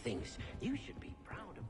things you should be proud of.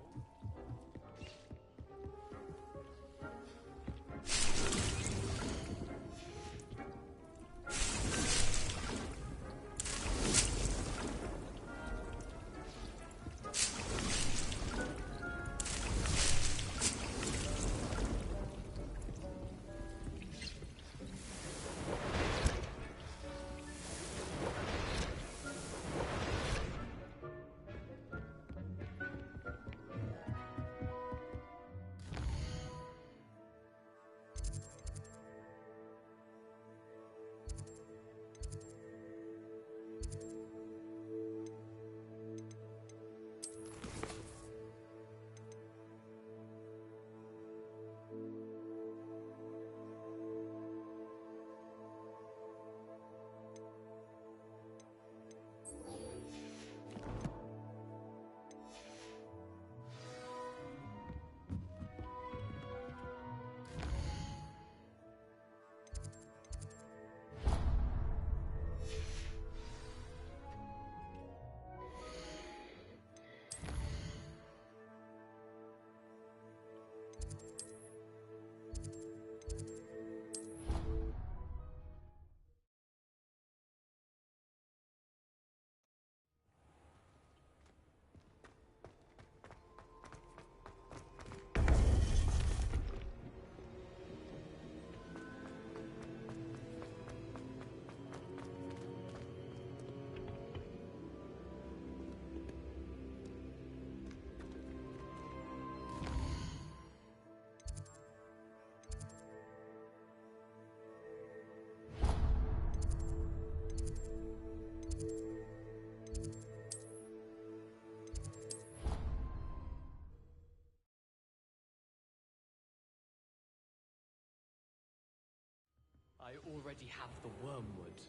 I already have the wormwood.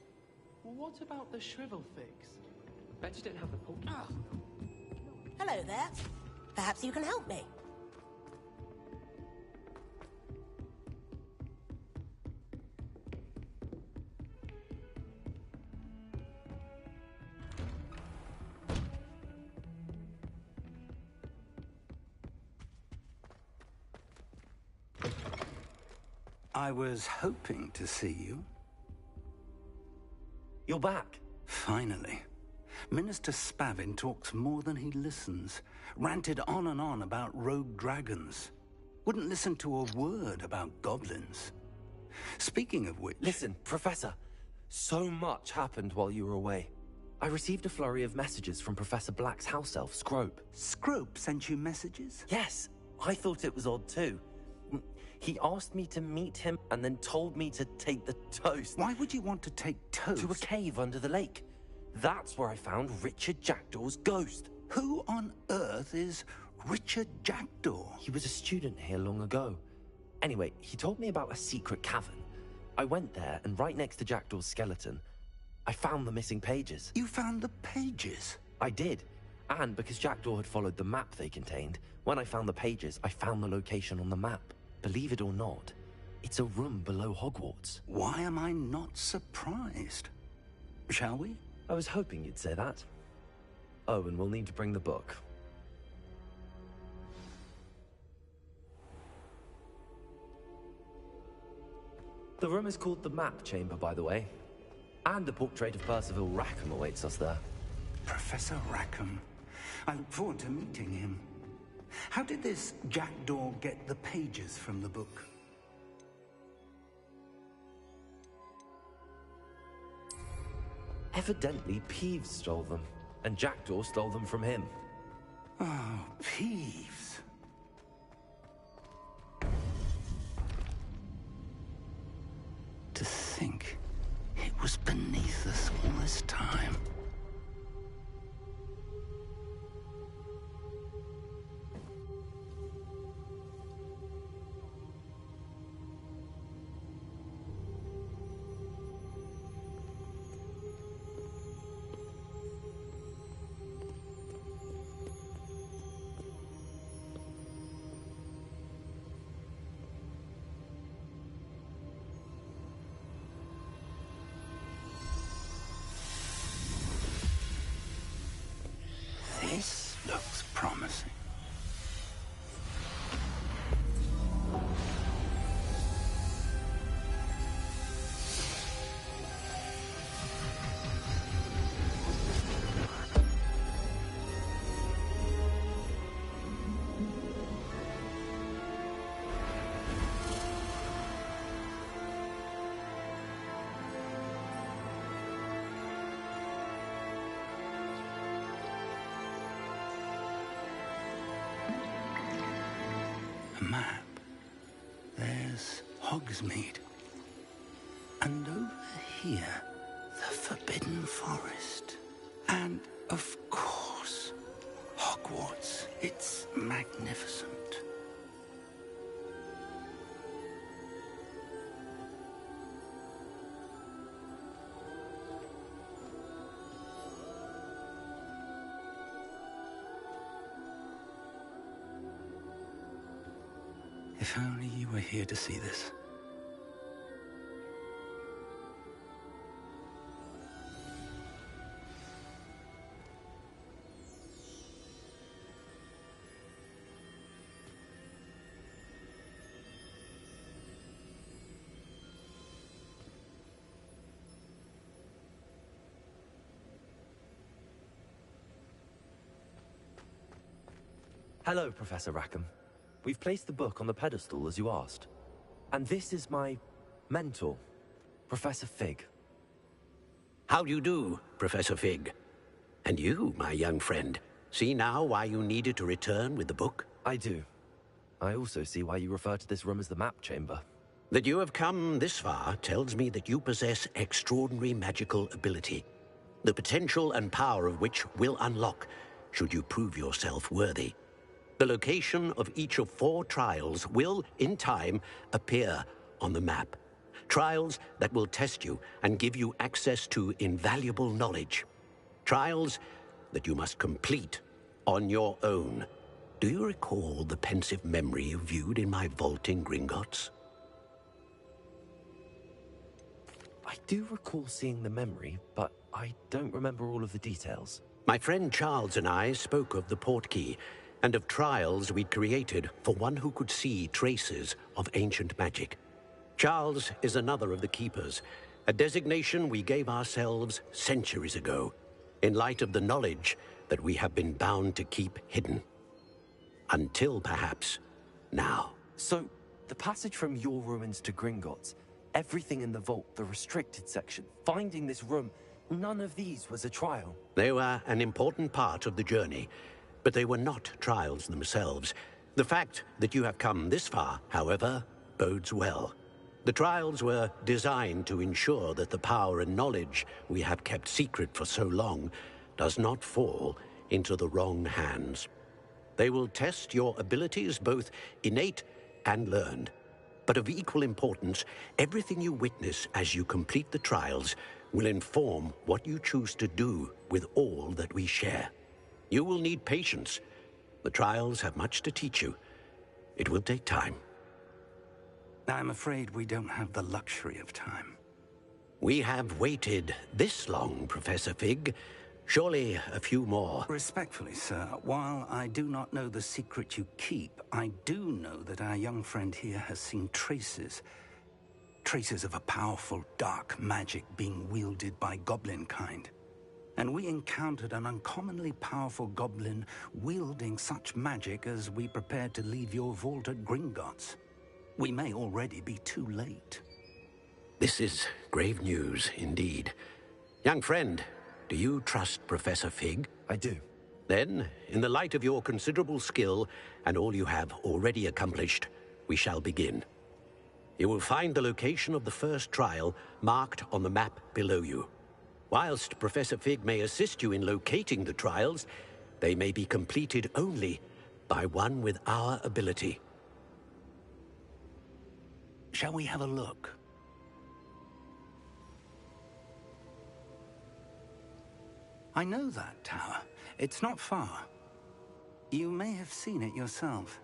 Well, what about the shrivel figs? Bet you don't have the pork. Oh. Hello there. Perhaps you can help me. I was hoping to see you. You're back. Finally. Minister Spavin talks more than he listens. Ranted on and on about rogue dragons. Wouldn't listen to a word about goblins. Speaking of which... Listen, Professor. So much happened while you were away. I received a flurry of messages from Professor Black's house elf, Scrope. Scrope sent you messages? Yes. I thought it was odd too. He asked me to meet him and then told me to take the toast. Why would you want to take toast? To a cave under the lake. That's where I found Richard Jackdaw's ghost. Who on earth is Richard Jackdaw? He was a student here long ago. Anyway, he told me about a secret cavern. I went there, and right next to Jackdaw's skeleton, I found the missing pages. You found the pages? I did. And because Jackdaw had followed the map they contained, when I found the pages, I found the location on the map. Believe it or not, it's a room below Hogwarts. Why am I not surprised? Shall we? I was hoping you'd say that. Oh, and we'll need to bring the book. The room is called the Map Chamber, by the way. And the portrait of Percival Rackham awaits us there. Professor Rackham. I look forward to meeting him. How did this Jackdaw get the pages from the book? Evidently, Peeves stole them, and Jackdaw stole them from him. Oh, Peeves. To think it was beneath us all this time. Looks promising. Map. There's Hogsmeade. And over here, the Forbidden Forest. And, of course, Hogwarts. It's magnificent. If only you were here to see this. Hello, Professor Rackham. We've placed the book on the pedestal as you asked. And this is my mentor, Professor Fig. How do you do, Professor Fig? And you, my young friend, see now why you needed to return with the book? I do. I also see why you refer to this room as the map chamber. That you have come this far tells me that you possess extraordinary magical ability, the potential and power of which will unlock should you prove yourself worthy. The location of each of 4 trials will, in time, appear on the map. Trials that will test you and give you access to invaluable knowledge. Trials that you must complete on your own. Do you recall the pensive memory you viewed in my vault in Gringotts? I do recall seeing the memory, but I don't remember all of the details. My friend Charles and I spoke of the portkey and of trials we'd created for one who could see traces of ancient magic. Charles is another of the keepers, a designation we gave ourselves centuries ago, in light of the knowledge that we have been bound to keep hidden. Until, perhaps, now. So, the passage from your ruins to Gringotts, everything in the vault, the restricted section, finding this room, none of these was a trial. They were an important part of the journey, but they were not trials themselves. The fact that you have come this far, however, bodes well. The trials were designed to ensure that the power and knowledge we have kept secret for so long does not fall into the wrong hands. They will test your abilities, both innate and learned. But of equal importance, everything you witness as you complete the trials will inform what you choose to do with all that we share. You will need patience. The trials have much to teach you. It will take time. I'm afraid we don't have the luxury of time. We have waited this long, Professor Fig. Surely a few more. Respectfully, sir, while I do not know the secret you keep, I do know that our young friend here has seen traces of a powerful dark magic being wielded by goblin kind. And we encountered an uncommonly powerful goblin wielding such magic as we prepared to leave your vault at Gringotts. We may already be too late. This is grave news indeed. Young friend, do you trust Professor Fig? I do. Then, in the light of your considerable skill and all you have already accomplished, we shall begin. You will find the location of the first trial marked on the map below you. Whilst Professor Fig may assist you in locating the trials, they may be completed only by one with our ability. Shall we have a look? I know that tower. It's not far. You may have seen it yourself.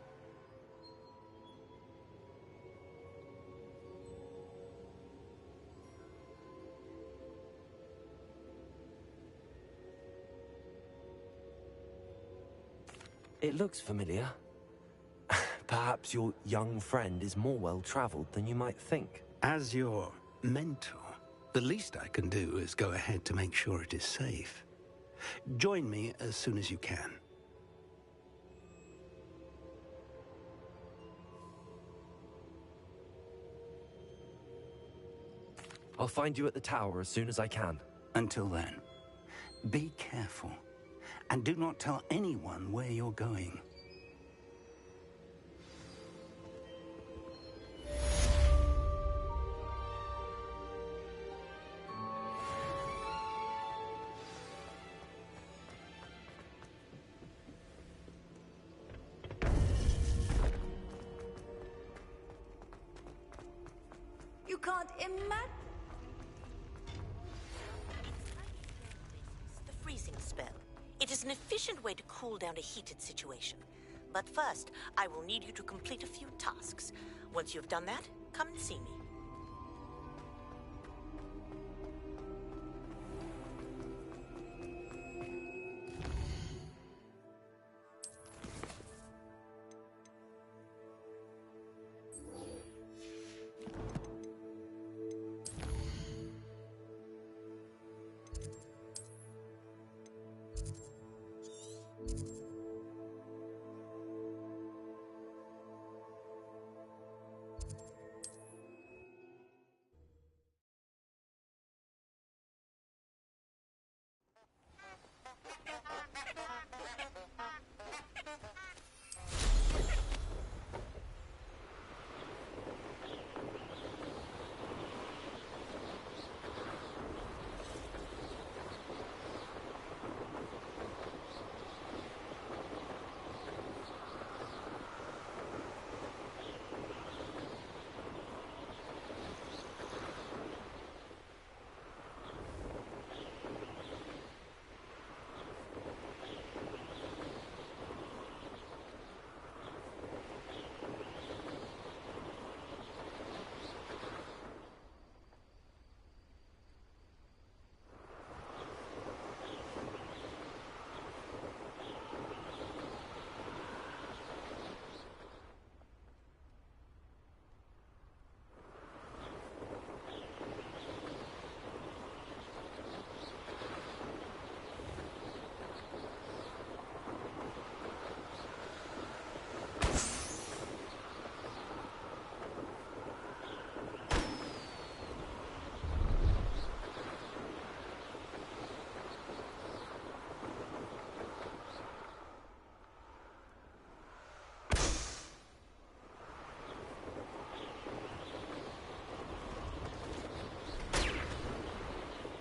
It looks familiar. Perhaps your young friend is more well-traveled than you might think. As your mentor, the least I can do is go ahead to make sure it is safe. Join me as soon as you can. I'll find you at the tower as soon as I can. Until then, be careful, and do not tell anyone where you're going. You can't imagine. The freezing spell. It is an efficient way to cool down a heated situation. But first, I will need you to complete a few tasks. Once you've done that, come and see me.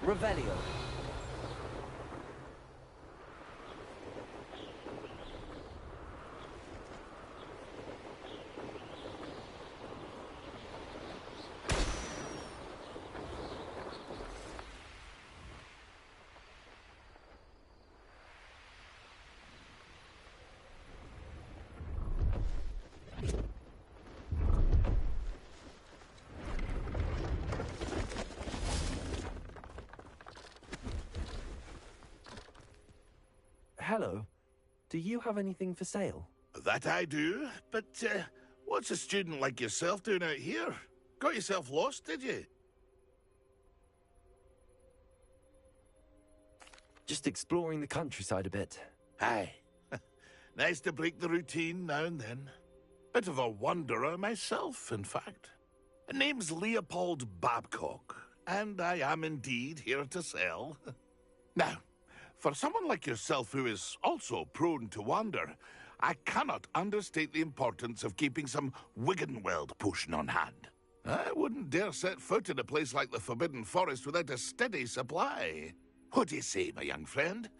Revelio. Hello. Do you have anything for sale? That I do, but what's a student like yourself doing out here? Got yourself lost, did you? Just exploring the countryside a bit. Aye. Nice to break the routine now and then. Bit of a wanderer myself, in fact. Name's Leopold Babcock, and I am indeed here to sell. Now, for someone like yourself who is also prone to wander, I cannot understate the importance of keeping some Wiggenweld potion on hand. I wouldn't dare set foot in a place like the Forbidden Forest without a steady supply. What do you say, my young friend?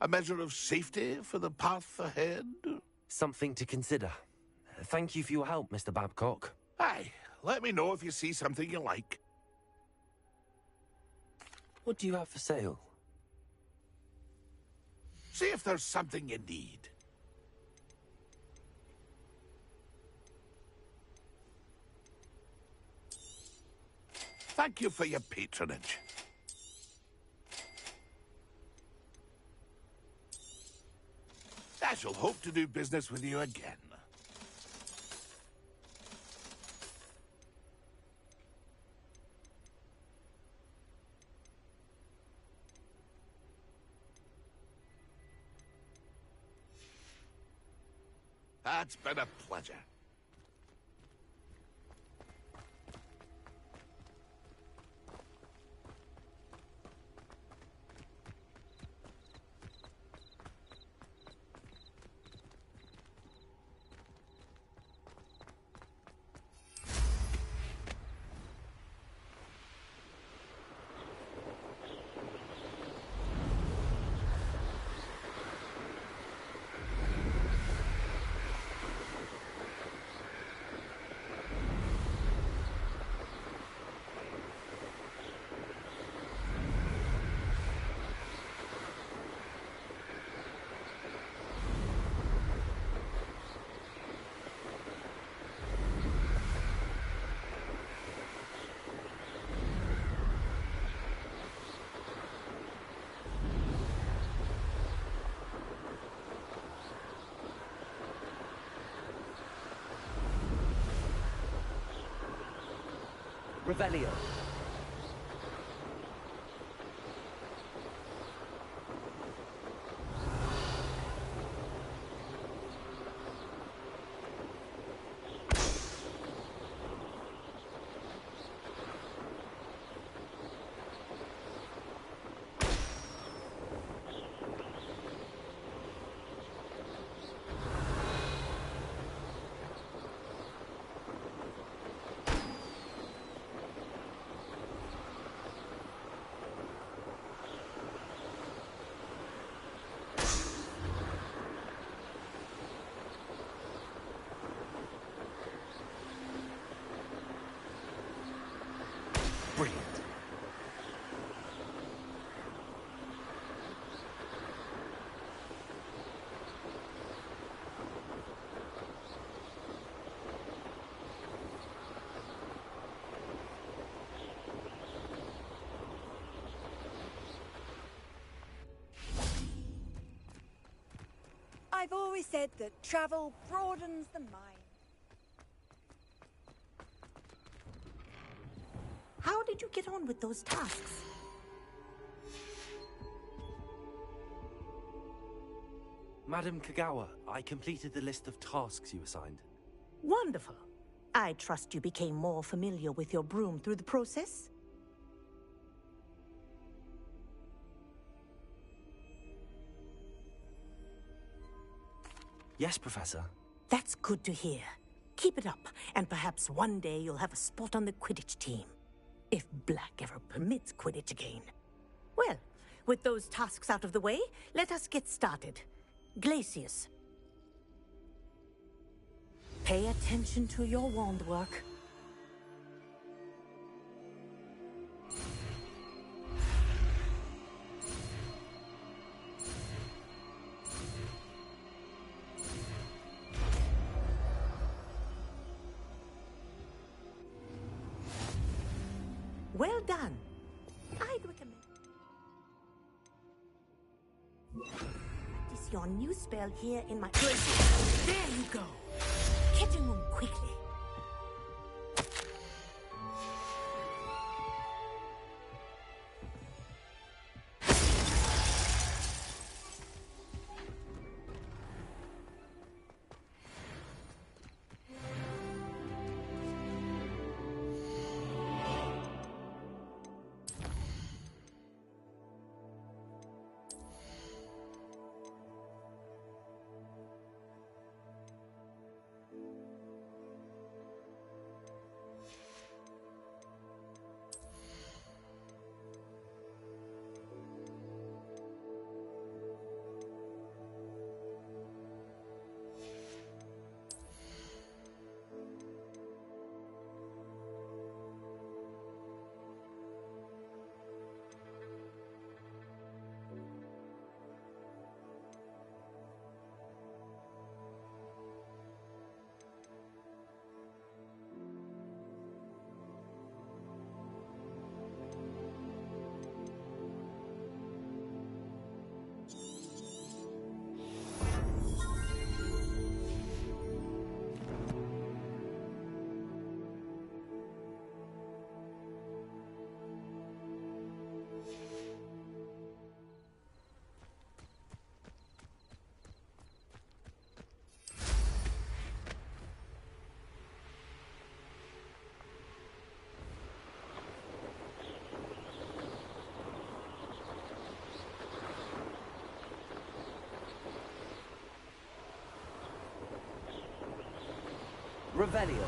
A measure of safety for the path ahead? Something to consider. Thank you for your help, Mr. Babcock. Aye, let me know if you see something you like. What do you have for sale? See if there's something you need. Thank you for your patronage. I shall hope to do business with you again. It's been a pleasure. Revelio. Brilliant. I've always said that travel broadens the mind. How did you get on with those tasks? Madam Kagawa, I completed the list of tasks you assigned. Wonderful. I trust you became more familiar with your broom through the process? Yes, Professor. That's good to hear. Keep it up, and perhaps one day you'll have a spot on the Quidditch team. If Black ever permits Quidditch again. Well, with those tasks out of the way, let us get started. Glacius. Pay attention to your wand work. Well done. I'd recommend... Practice your new spell here in my... There you go. Get in them quickly. Revelio.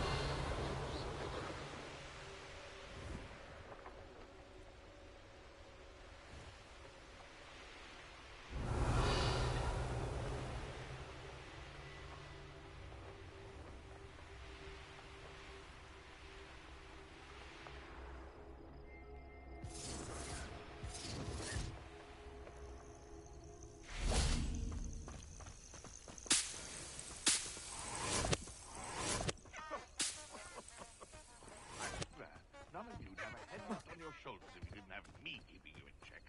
None of you'd have a headbutt on your shoulders if you didn't have me keeping you in check.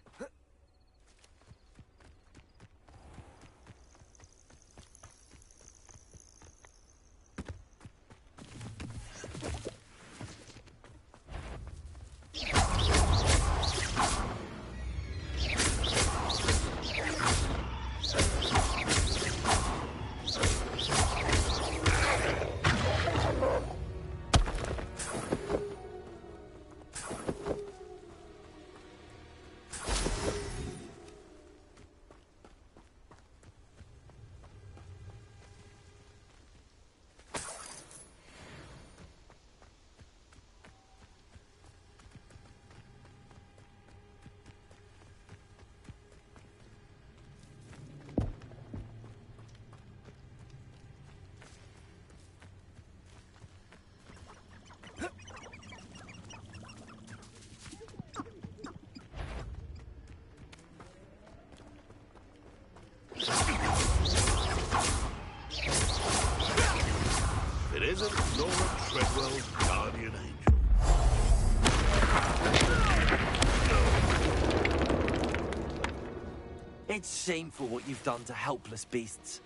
It isn't Nora Treadwell's guardian angel. It's shameful what you've done to helpless beasts.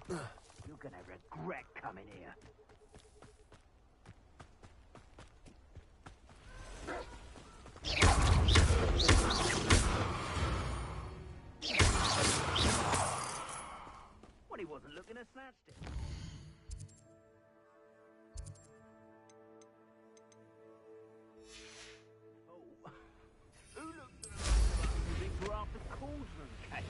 You're gonna regret coming here. Well, he wasn't looking at snatched it. Oh, who looked at the moving for after cauldron cake?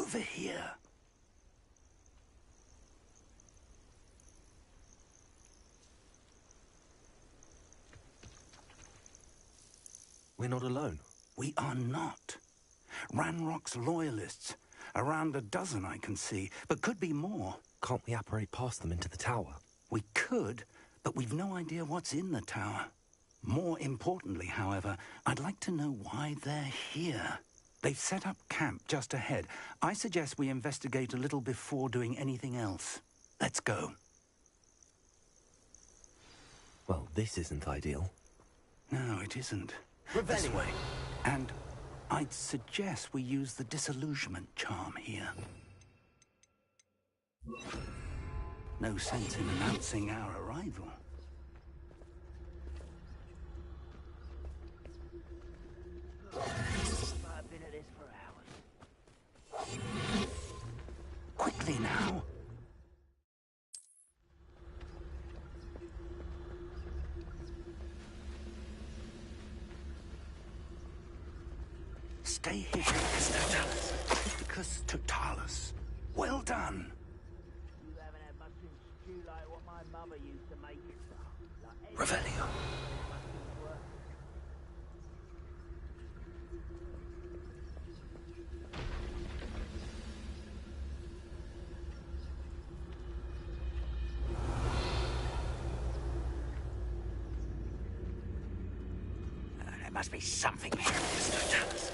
over here. We're not alone. We are not. Ranrock's loyalists. Around a dozen I can see, but could be more. Can't we apparate past them into the tower? We could, but we've no idea what's in the tower. More importantly, however, I'd like to know why they're here. They've set up camp just ahead. I suggest we investigate a little before doing anything else. Let's go. Well, this isn't ideal. No, it isn't. This way. And I'd suggest we use the disillusionment charm here. No sense in announcing our arrival. I've been at this for hours. Quickly now. Stay hidden, Totalis. Ipicus Totalis. Well done. You haven't had much in stew like what my mother used to make. Like Revelio. There must be something here, Mr. Totalis.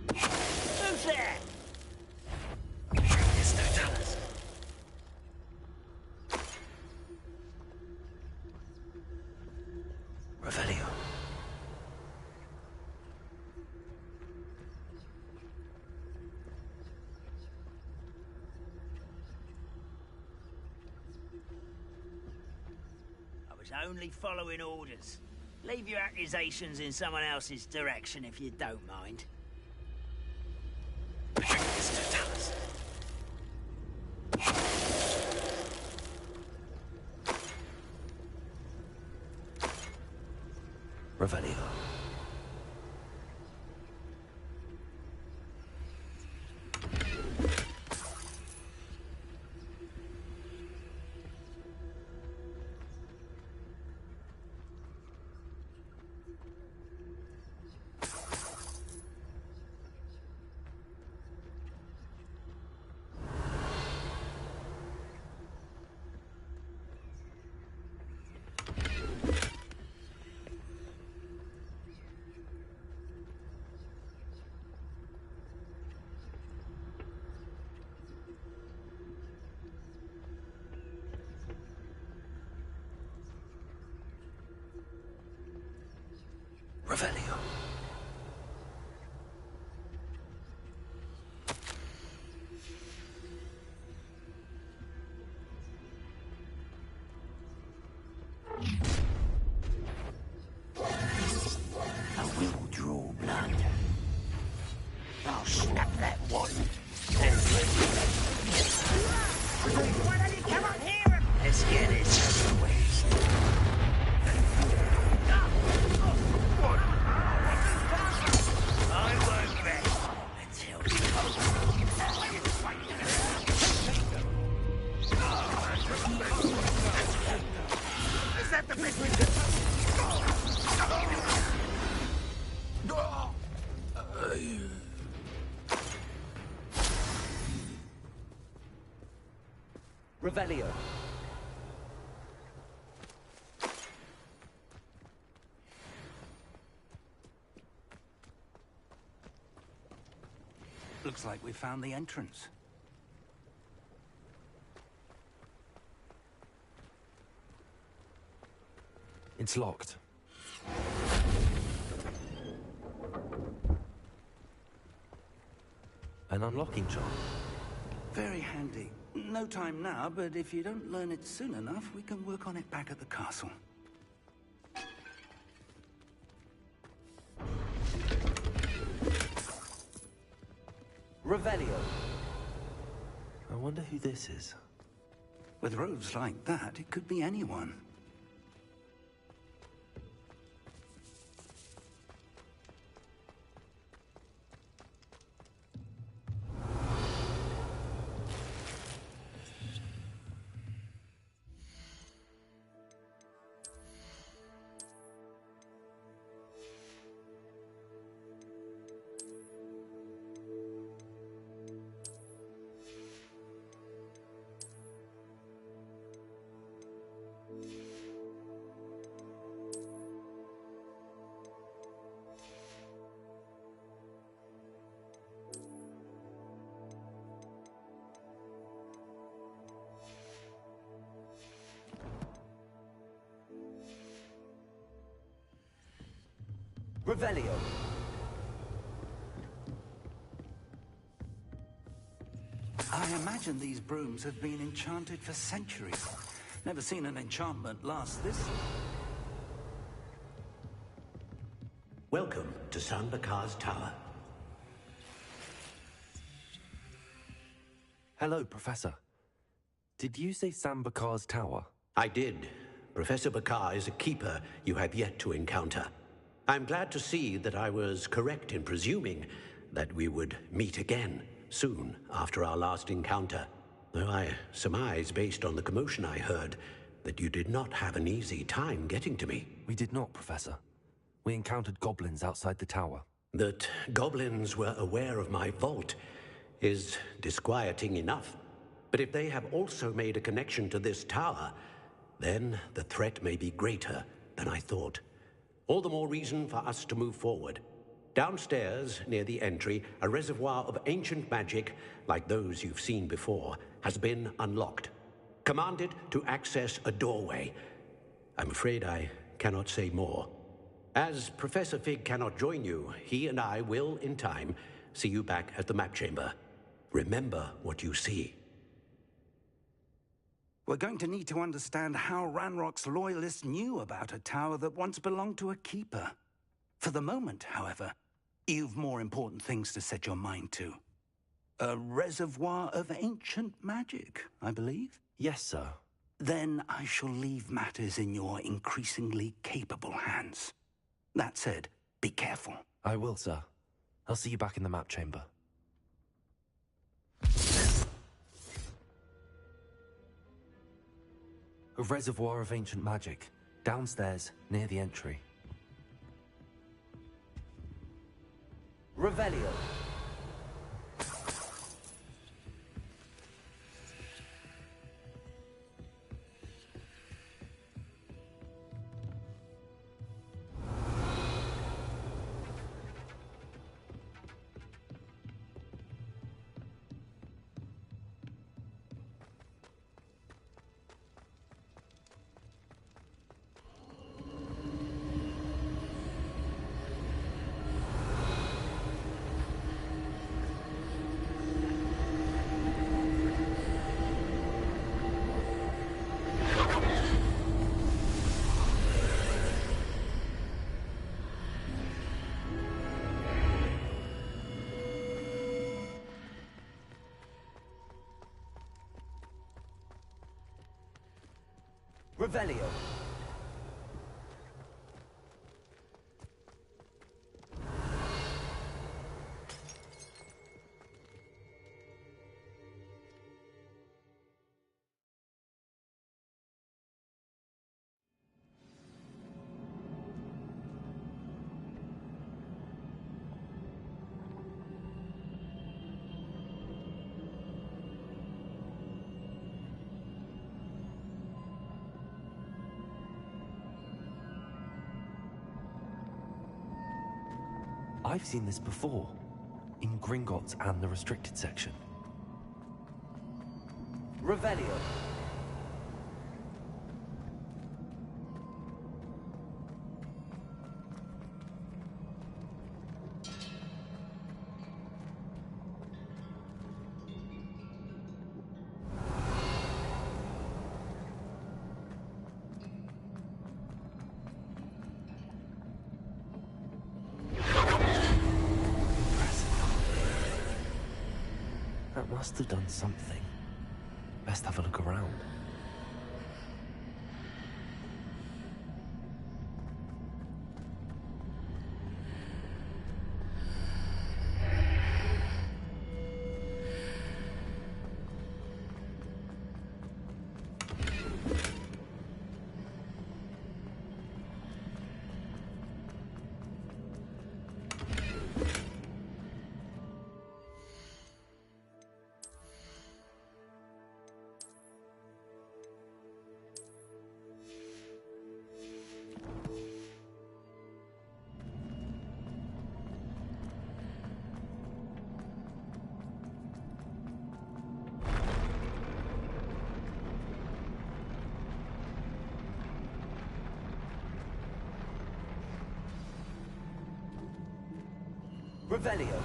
Who's there? Mr. Totalis. Revelio. I was only following orders. Leave your accusations in someone else's direction if you don't mind. Mr. Totalis. Revelio. Revelio. I will draw blood. I'll snap that one. Why don't you come on here? Let's get it over with. I won't rest until is that the best we can Revelio. Looks like we found the entrance. It's locked. An unlocking charm. Very handy. No time now, but if you don't learn it soon enough, we can work on it back at the castle. Revelio. I wonder who this is. With robes like that, it could be anyone. Revelio. I imagine these brooms have been enchanted for centuries. Never seen an enchantment last this long. Welcome to Sambakar's Tower. Hello, Professor. Did you say Sambakar's Tower? I did. Professor Bakar is a keeper you have yet to encounter. I'm glad to see that I was correct in presuming that we would meet again soon after our last encounter. Though I surmise, based on the commotion I heard, that you did not have an easy time getting to me. We did not, Professor. We encountered goblins outside the tower. That goblins were aware of my vault is disquieting enough. But if they have also made a connection to this tower, then the threat may be greater than I thought. All the more reason for us to move forward. Downstairs, near the entry, a reservoir of ancient magic, like those you've seen before, has been unlocked. Command it to access a doorway. I'm afraid I cannot say more. As Professor Fig cannot join you, he and I will, in time, see you back at the map chamber. Remember what you see. We're going to need to understand how Ranrock's loyalists knew about a tower that once belonged to a keeper. For the moment, however, you've more important things to set your mind to. A reservoir of ancient magic, I believe? Yes, sir. Then I shall leave matters in your increasingly capable hands. That said, be careful. I will, sir. I'll see you back in the map chamber. A reservoir of ancient magic, downstairs, near the entry. Revelio. Revelio. I've seen this before, in Gringotts and the restricted section. Revelio. That must have done something. Best have a look around. Revelio.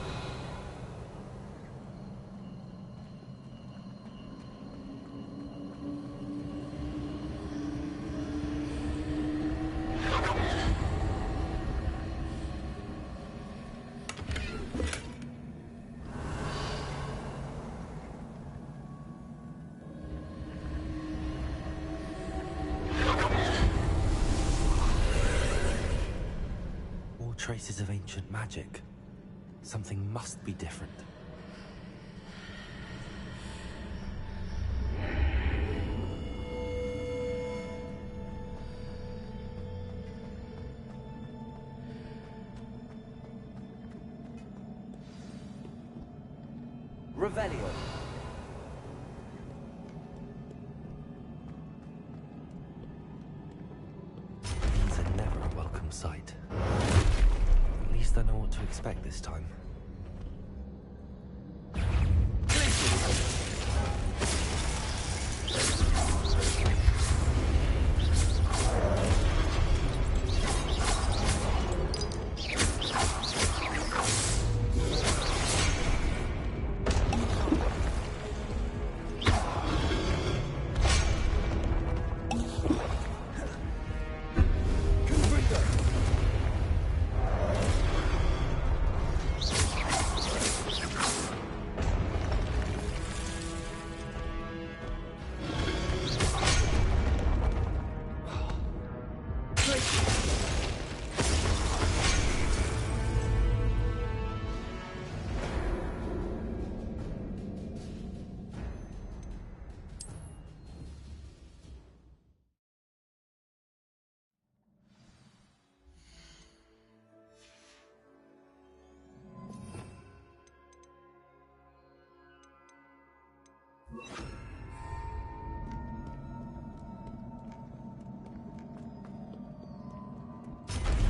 More traces of ancient magic. Something must be different. Revelio. It's never a welcome sight. At least I know what to expect this time.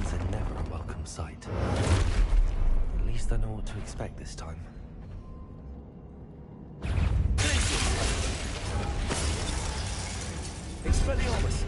It's never a welcome sight. At least I know what to expect this time. Expelliarmus.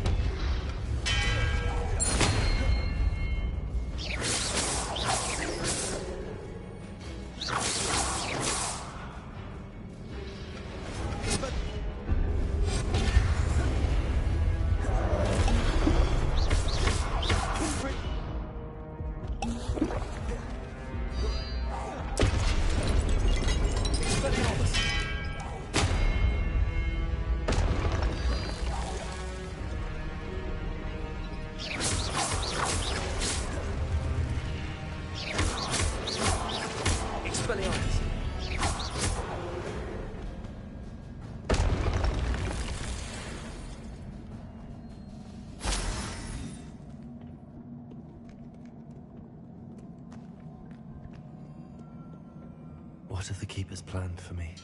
What have the Keepers planned for me?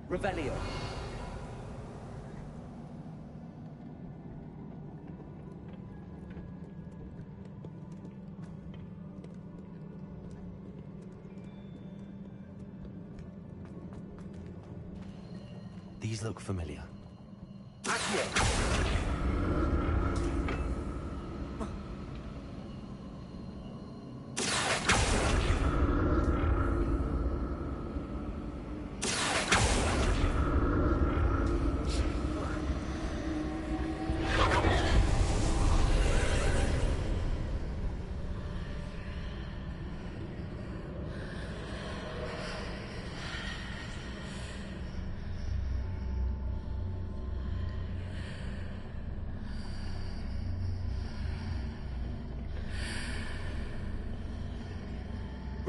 Revelio. These look familiar. Accio.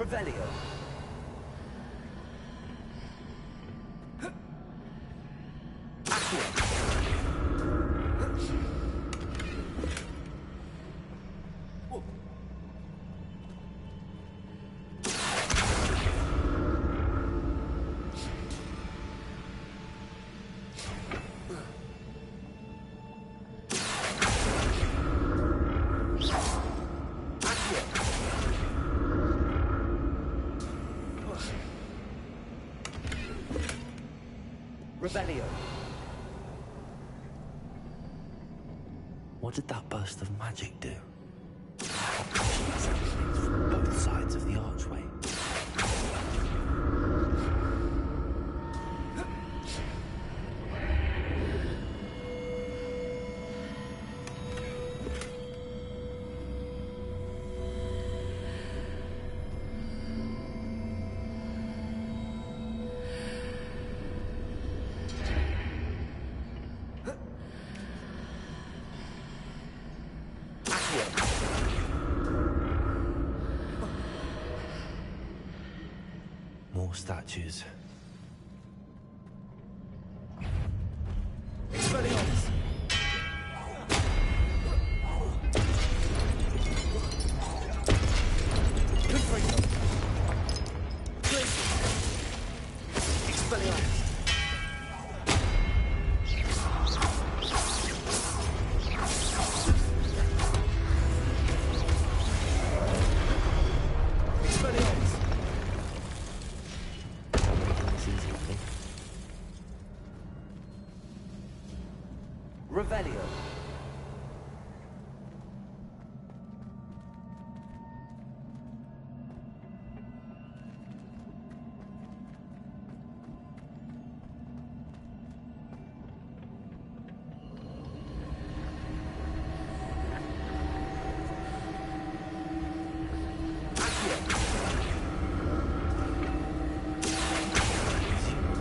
Revelio. Revelio. What did that burst of magic do? From both sides of the archway. More statues. Expelliarmus. Confringo. Glacier. Expelliarmus. Revelio.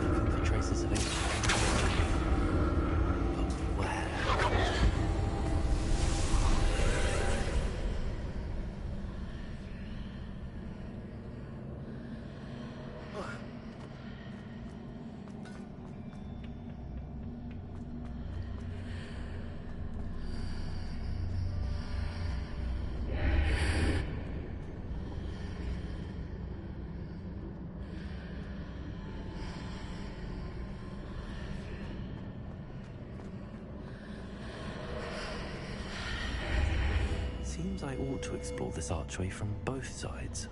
Looking for traces of it. But where? Seems I ought to explore this archway from both sides.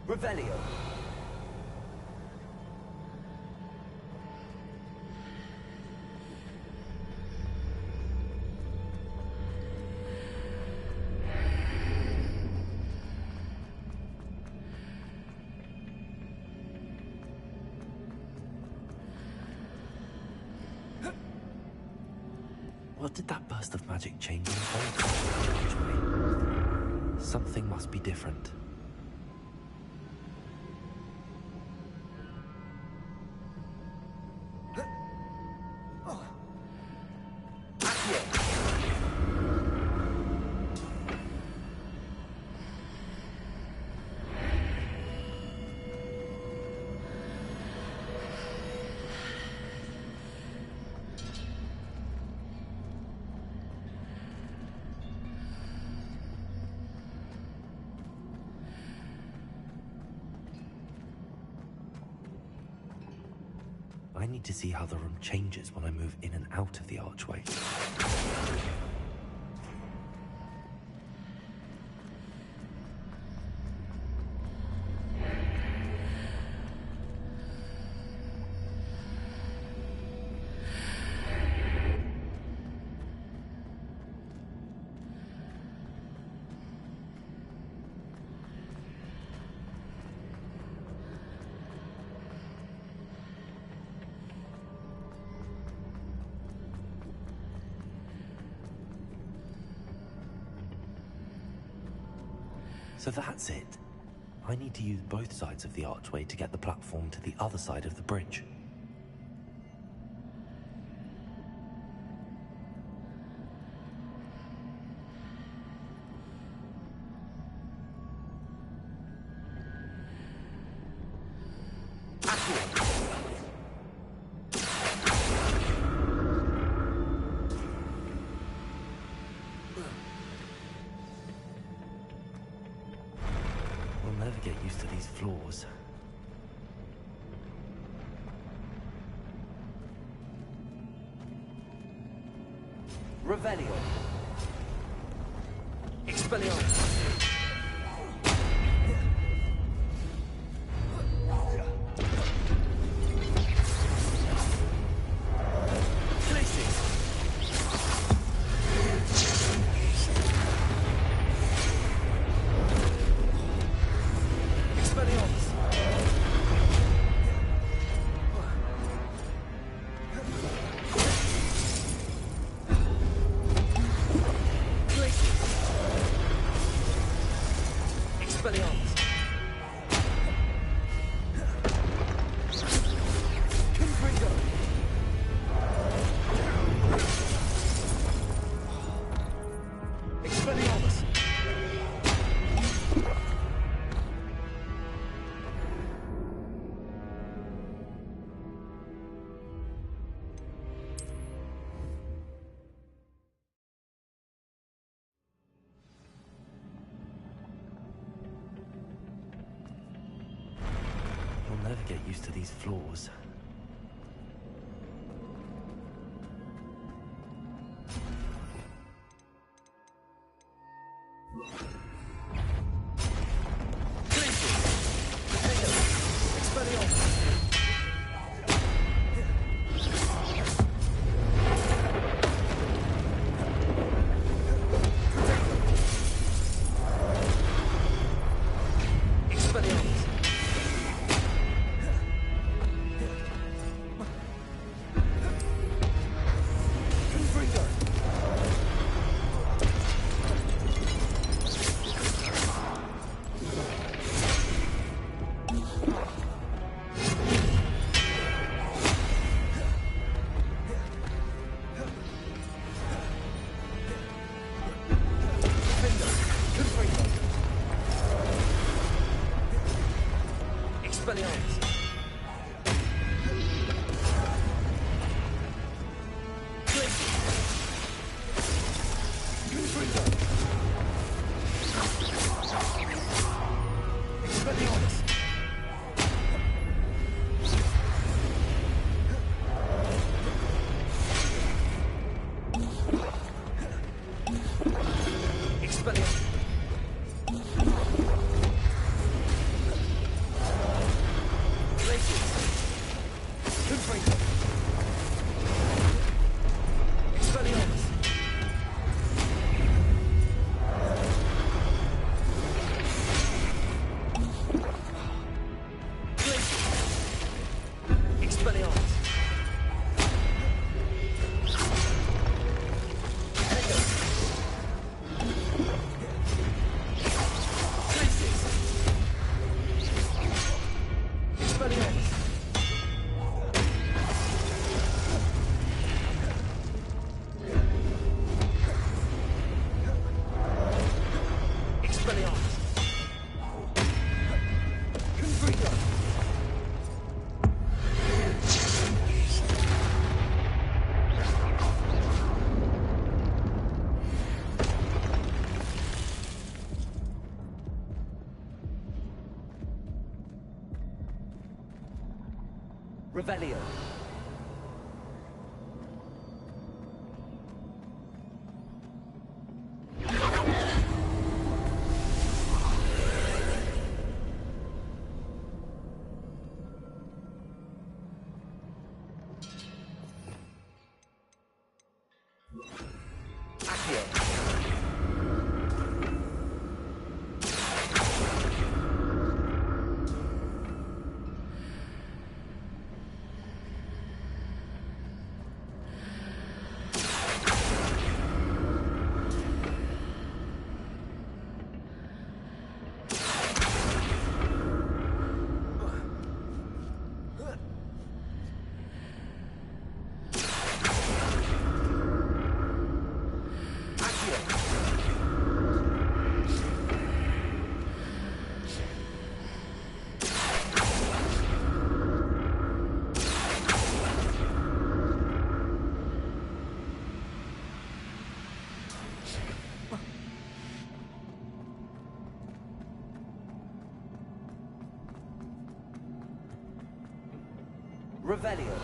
Revelio. What did that burst of magic change on both sides of the archway? Something must be different. I need to see how the room changes when I move in and out of the archway. So that's it. I need to use both sides of the archway to get the platform to the other side of the bridge. We'll never get used to these floors. Revelio. Expelliarmus. We'll never get used to these floors. Revelio. Revelio.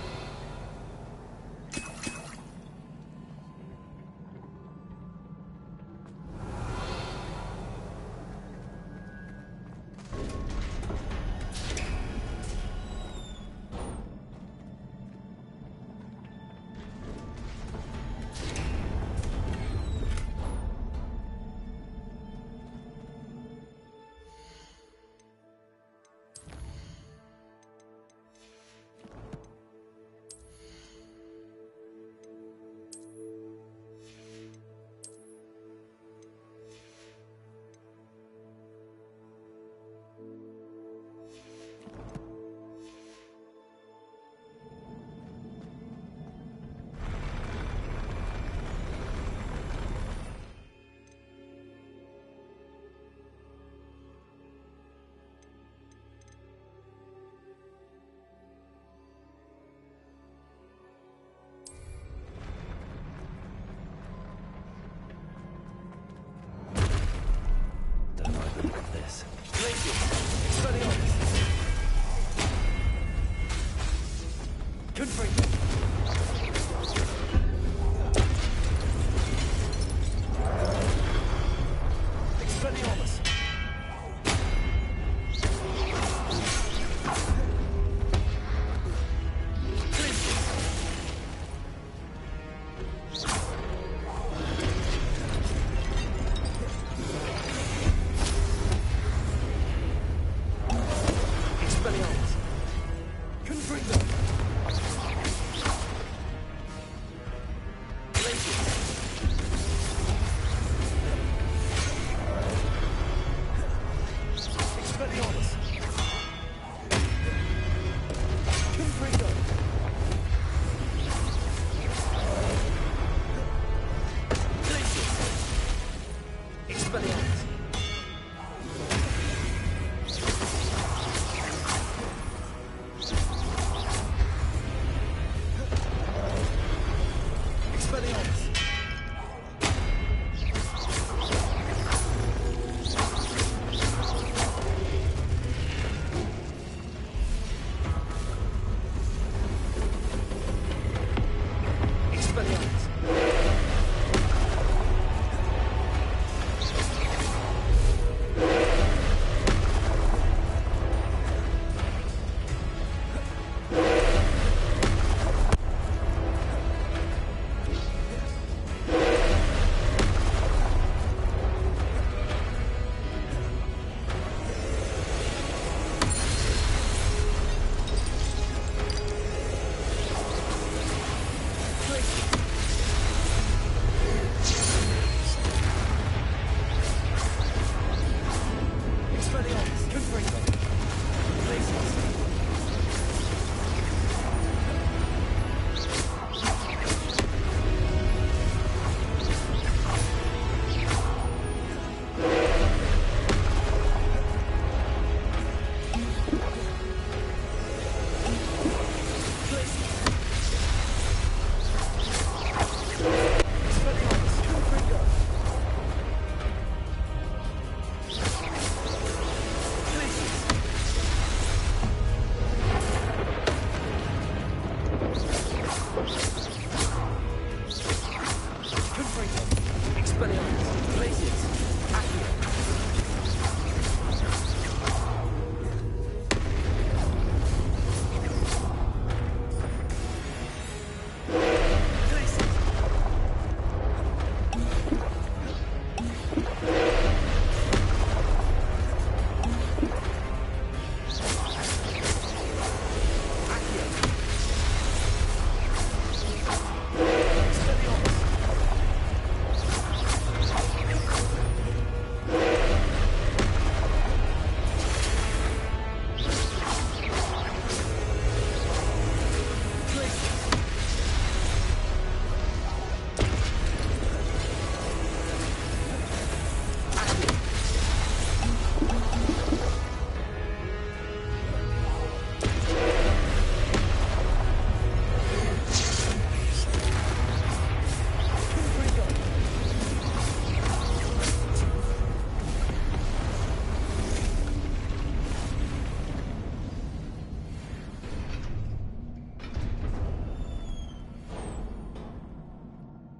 Don't like the look of this. Expelliarmus! Confringo! Expelliarmus! Expelliarmus! Confringo!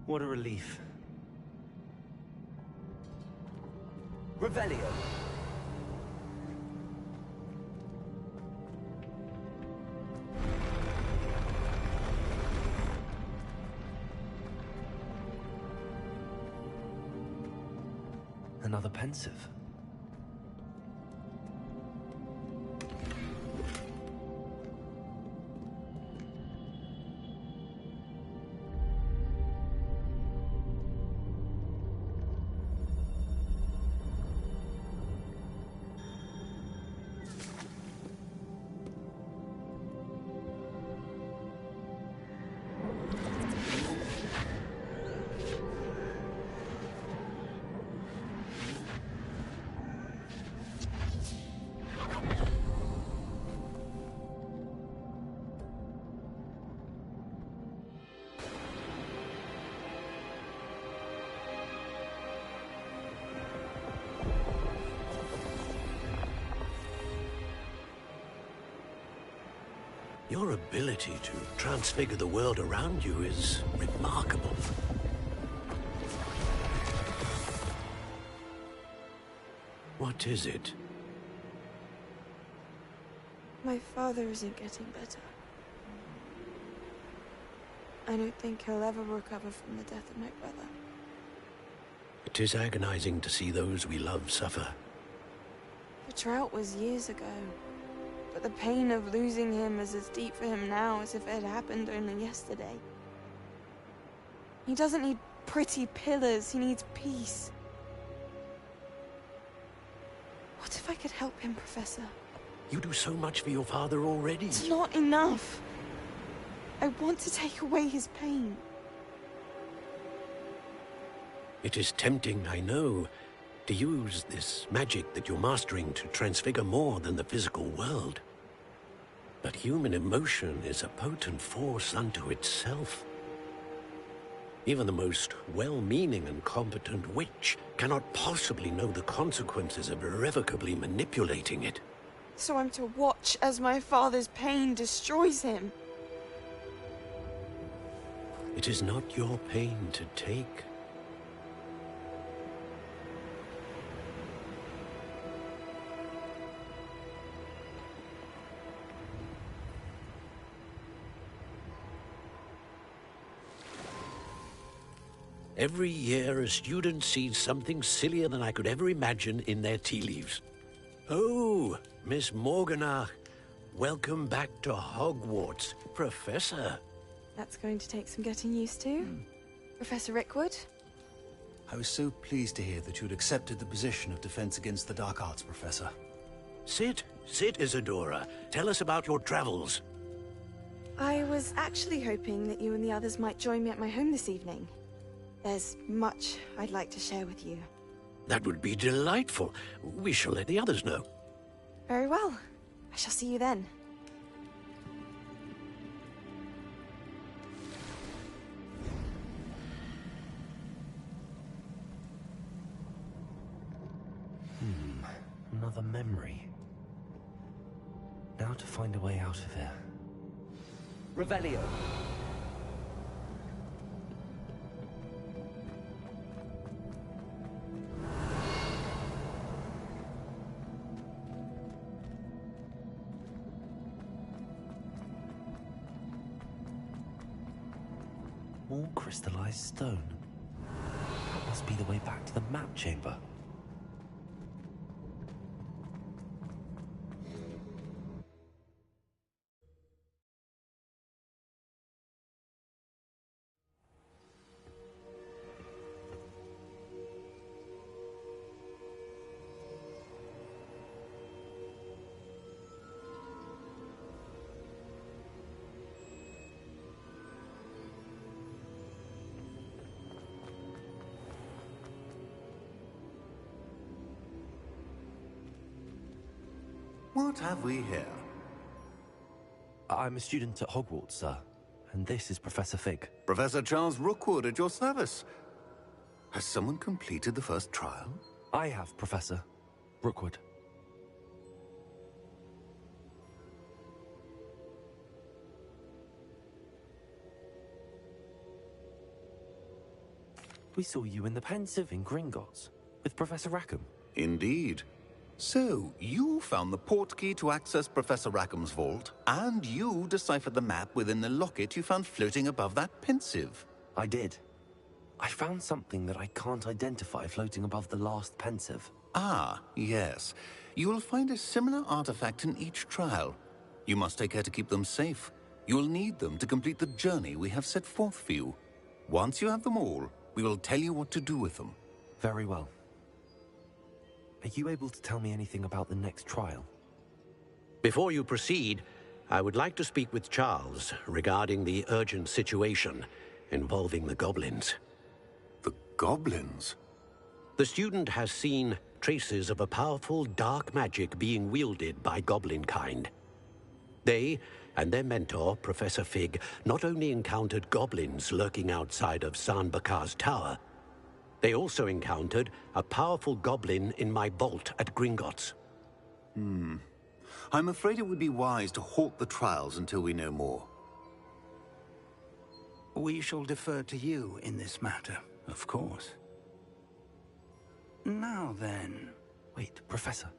What a relief. Revelio. Another pensive. Your ability to transfigure the world around you is remarkable. What is it? My father isn't getting better. I don't think he'll ever recover from the death of my brother. It is agonizing to see those we love suffer. The drought was years ago. But the pain of losing him is as deep for him now as if it had happened only yesterday. He doesn't need pretty pillars, he needs peace. What if I could help him, Professor? You do so much for your father already. It's not enough. I want to take away his pain. It is tempting, I know, to use this magic that you're mastering to transfigure more than the physical world. But human emotion is a potent force unto itself. Even the most well-meaning and competent witch cannot possibly know the consequences of irrevocably manipulating it. So I'm to watch as my father's pain destroys him. It is not your pain to take. Every year, a student sees something sillier than I could ever imagine in their tea leaves. Oh, Miss Morganach, welcome back to Hogwarts, Professor. That's going to take some getting used to. Professor Rickwood? I was so pleased to hear that you'd accepted the position of Defense Against the Dark Arts, Professor. Sit, Isadora. Tell us about your travels. I was actually hoping that you and the others might join me at my home this evening. There's much I'd like to share with you. That would be delightful. We shall let the others know. Very well. I shall see you then. Another memory. Now to find a way out of here. Revelio. All crystallized stone. That must be the way back to the map chamber. What have we here? I'm a student at Hogwarts, sir. And this is Professor Fig. Professor Charles Rookwood at your service. Has someone completed the first trial? I have, Professor Rookwood. We saw you in the Pensive in Gringotts, with Professor Rackham. Indeed. So, you found the portkey to access Professor Rackham's vault, and you deciphered the map within the locket you found floating above that Pensive. I did. I found something that I can't identify floating above the last Pensive. Ah, yes. You will find a similar artifact in each trial. You must take care to keep them safe. You will need them to complete the journey we have set forth for you. Once you have them all, we will tell you what to do with them. Very well. Are you able to tell me anything about the next trial? Before you proceed, I would like to speak with Charles regarding the urgent situation involving the goblins. The goblins? The student has seen traces of a powerful dark magic being wielded by goblin kind. They and their mentor, Professor Fig, not only encountered goblins lurking outside of San Bakar's tower, they also encountered a powerful goblin in my vault at Gringotts. I'm afraid it would be wise to halt the trials until we know more. We shall defer to you in this matter, of course. Now then... Wait, Professor.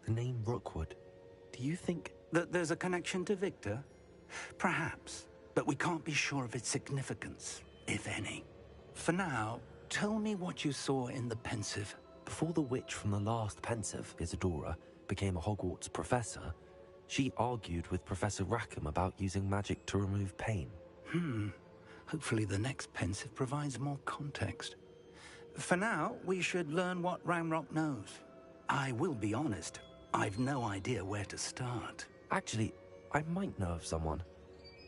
The name Rookwood. Do you think... that there's a connection to Victor? Perhaps, but we can't be sure of its significance, if any. For now, tell me what you saw in the Pensive. Before the witch from the last Pensive, Isadora, became a Hogwarts professor, she argued with Professor Rackham about using magic to remove pain. Hopefully the next Pensive provides more context. For now, we should learn what Ranrock knows. I will be honest, I've no idea where to start. Actually, I might know of someone.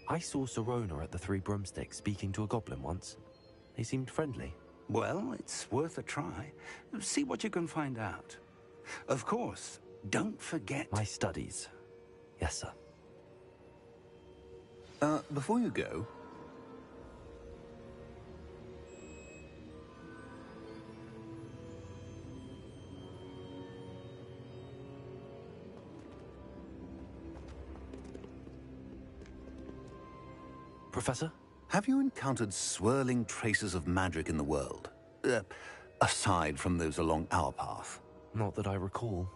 I saw Sirona at the Three Broomsticks speaking to a goblin once. They seemed friendly. Well, it's worth a try. See what you can find out. Of course, don't forget... My studies. Yes, sir. Before you go... Professor? Have you encountered swirling traces of magic in the world? Aside from those along our path? Not that I recall.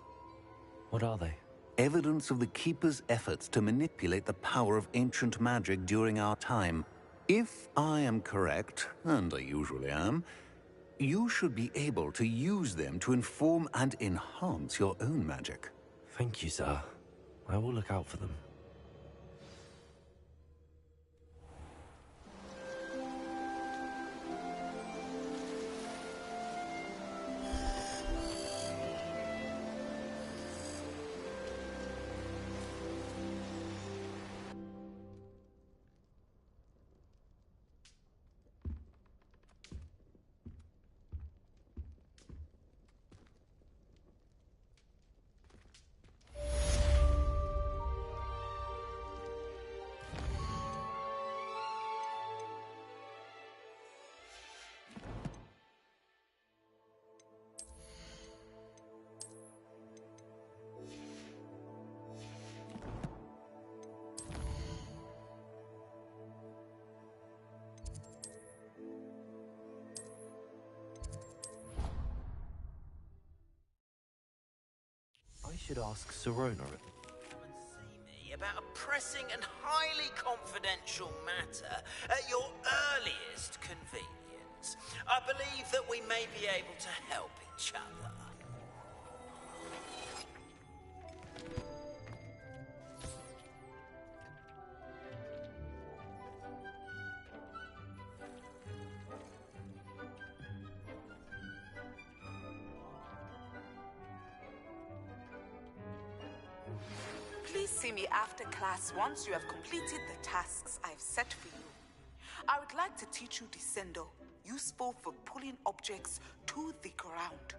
What are they? Evidence of the Keeper's efforts to manipulate the power of ancient magic during our time. If I am correct, and I usually am, you should be able to use them to inform and enhance your own magic. Thank you, sir. I will look out for them. I should ask Sirona. Come and see me about a pressing and highly confidential matter at your earliest convenience. I believe that we may be able to help each other. Please see me after class once you have completed the tasks I've set for you. I would like to teach you Descendo, useful for pulling objects to the ground.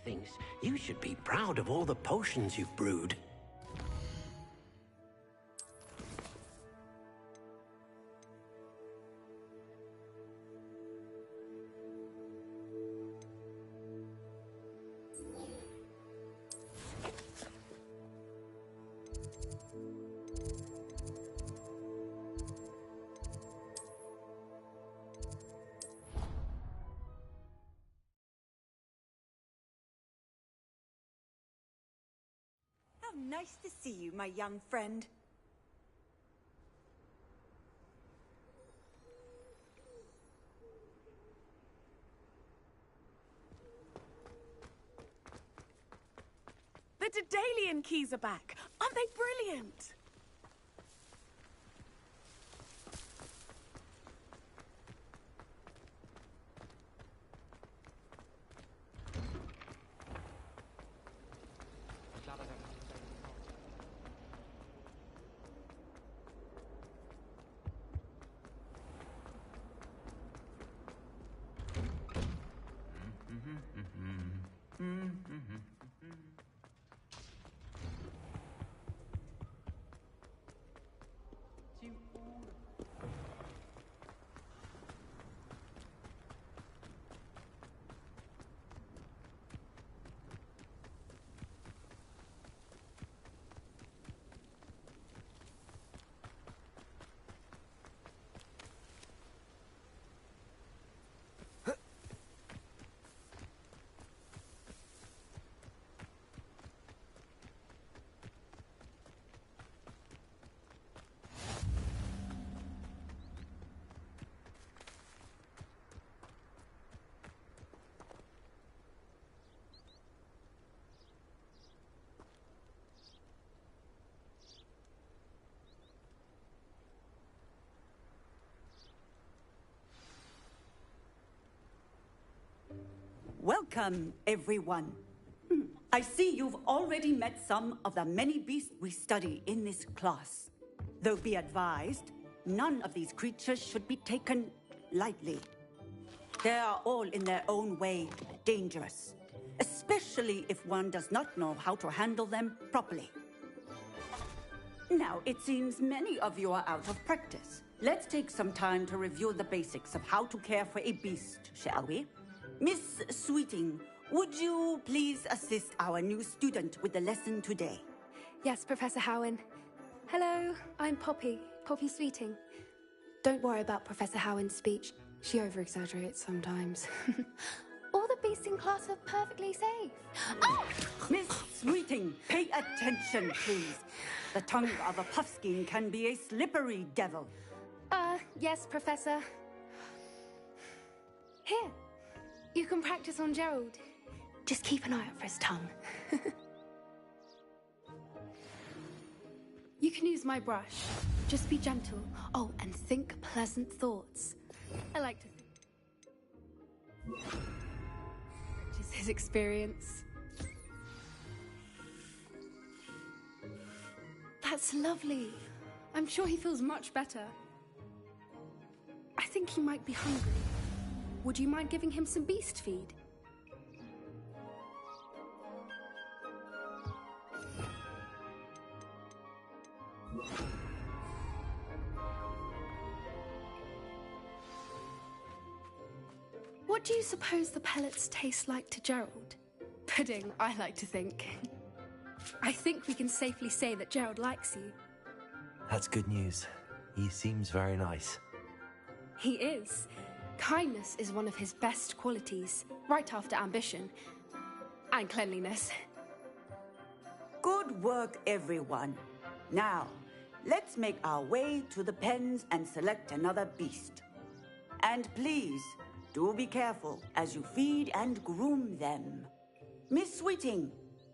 things. You should be proud of all the potions you've brewed. How nice to see you, my young friend. The Daedalian keys are back. Aren't they brilliant? Welcome, everyone. I see you've already met some of the many beasts we study in this class. Though be advised, none of these creatures should be taken lightly. They are all in their own way dangerous, especially if one does not know how to handle them properly. Now, it seems many of you are out of practice. Let's take some time to review the basics of how to care for a beast, shall we? Miss Sweeting, would you please assist our new student with the lesson today? Yes, Professor Howen. Hello, I'm Poppy Sweeting. Don't worry about Professor Howen's speech. She over-exaggerates sometimes. All the beasts in class are perfectly safe. Oh! Miss Sweeting, pay attention, please. The tongue of a puffskein can be a slippery devil. Yes, Professor. Here. You can practice on Gerald. Just keep an eye out for his tongue. You can use my brush. Just be gentle. Oh, and think pleasant thoughts. I like to think. Just his experience. That's lovely. I'm sure he feels much better. I think he might be hungry. Would you mind giving him some beast feed? What do you suppose the pellets taste like to Gerald? Pudding, I like to think. I think we can safely say that Gerald likes you. That's good news. He seems very nice. He is. Kindness is one of his best qualities, right after ambition. And cleanliness. Good work, everyone. Now, let's make our way to the pens and select another beast. And please, do be careful as you feed and groom them. Miss Sweeting,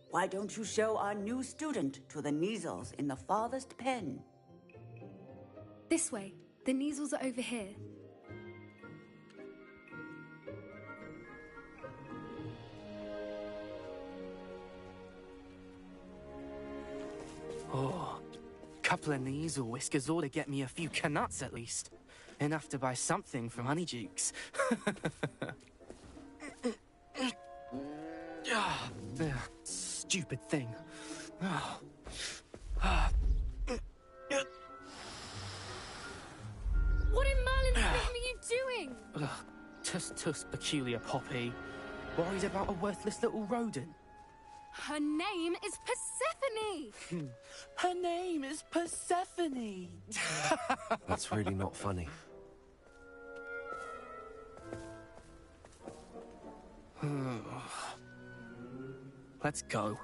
why don't you show our new student to the Neasels in the farthest pen? This way. The Neasels are over here. Oh, couple of Neasel whiskers ought to get me a few canuts at least. Enough to buy something from Honeydukes. Stupid thing. What in Merlin's name are you doing? Tuss, peculiar Poppy. Worried about a worthless little rodent? Her name is Persephone! Her name is Persephone! That's really not funny. Let's go.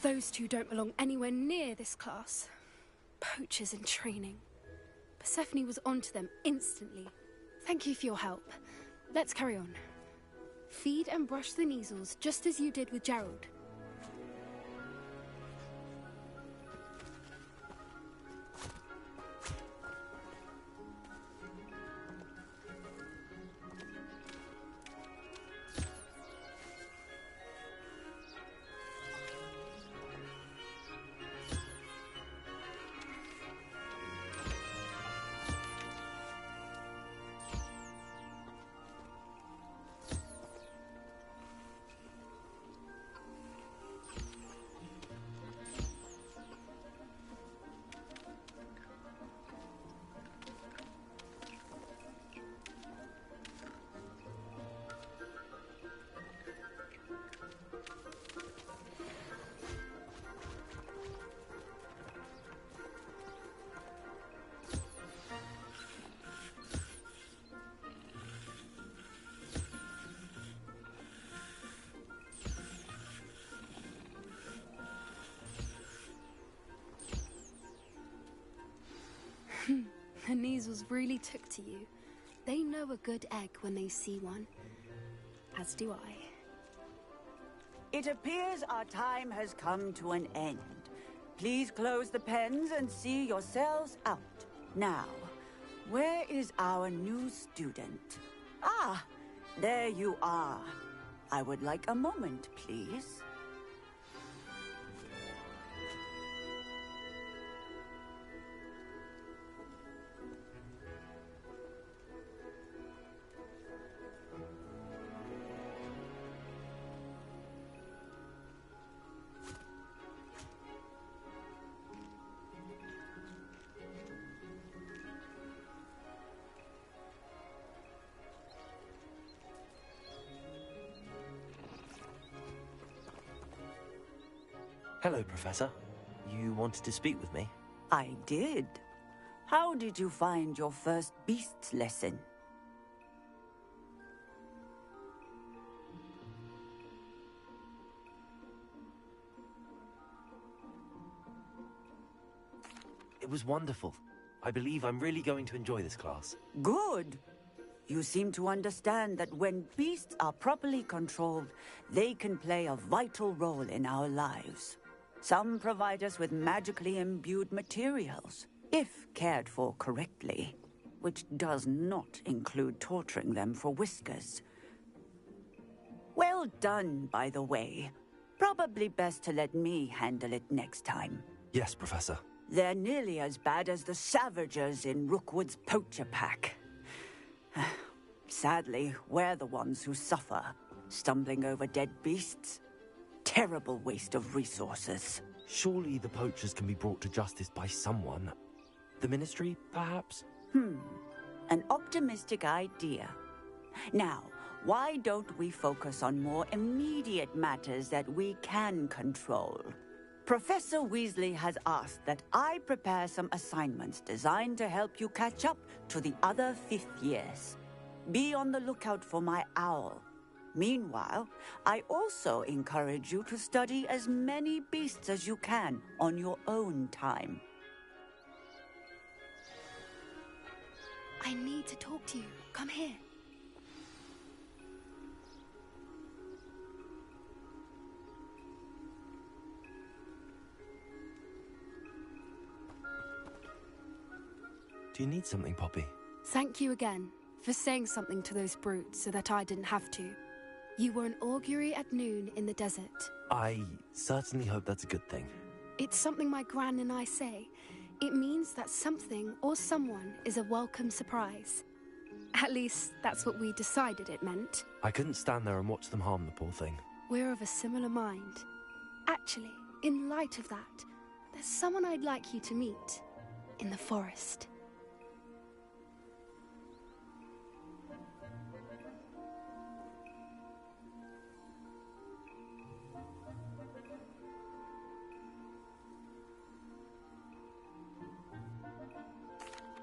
Those two don't belong anywhere near this class. Poachers in training. Persephone was onto them instantly. Thank you for your help. Let's carry on. Feed and brush the measles just as you did with Gerald. The measles really took to you. They know a good egg when they see one. As do I. It appears our time has come to an end. Please close the pens and see yourselves out. Now, where is our new student? Ah, there you are. I would like a moment, please. Hello, Professor. You wanted to speak with me? I did. How did you find your first beasts lesson? It was wonderful. I believe I'm really going to enjoy this class. Good. You seem to understand that when beasts are properly controlled, they can play a vital role in our lives. Some provide us with magically imbued materials, if cared for correctly, which does not include torturing them for whiskers. Well done, by the way. Probably best to let me handle it next time. Yes, Professor. They're nearly as bad as the Savagers in Rookwood's poacher pack. Sadly, we're the ones who suffer, stumbling over dead beasts. Terrible waste of resources. Surely the poachers can be brought to justice by someone. The Ministry, perhaps? An optimistic idea. Now, why don't we focus on more immediate matters that we can control? Professor Weasley has asked that I prepare some assignments designed to help you catch up to the other fifth years. Be on the lookout for my owl. Meanwhile, I also encourage you to study as many beasts as you can on your own time. I need to talk to you. Come here. Do you need something, Poppy? Thank you again for saying something to those brutes so that I didn't have to. You were an augury at noon in the desert. I certainly hope that's a good thing. It's something my gran and I say. It means that something or someone is a welcome surprise. At least, that's what we decided it meant. I couldn't stand there and watch them harm the poor thing. We're of a similar mind. Actually, in light of that, there's someone I'd like you to meet. In the forest.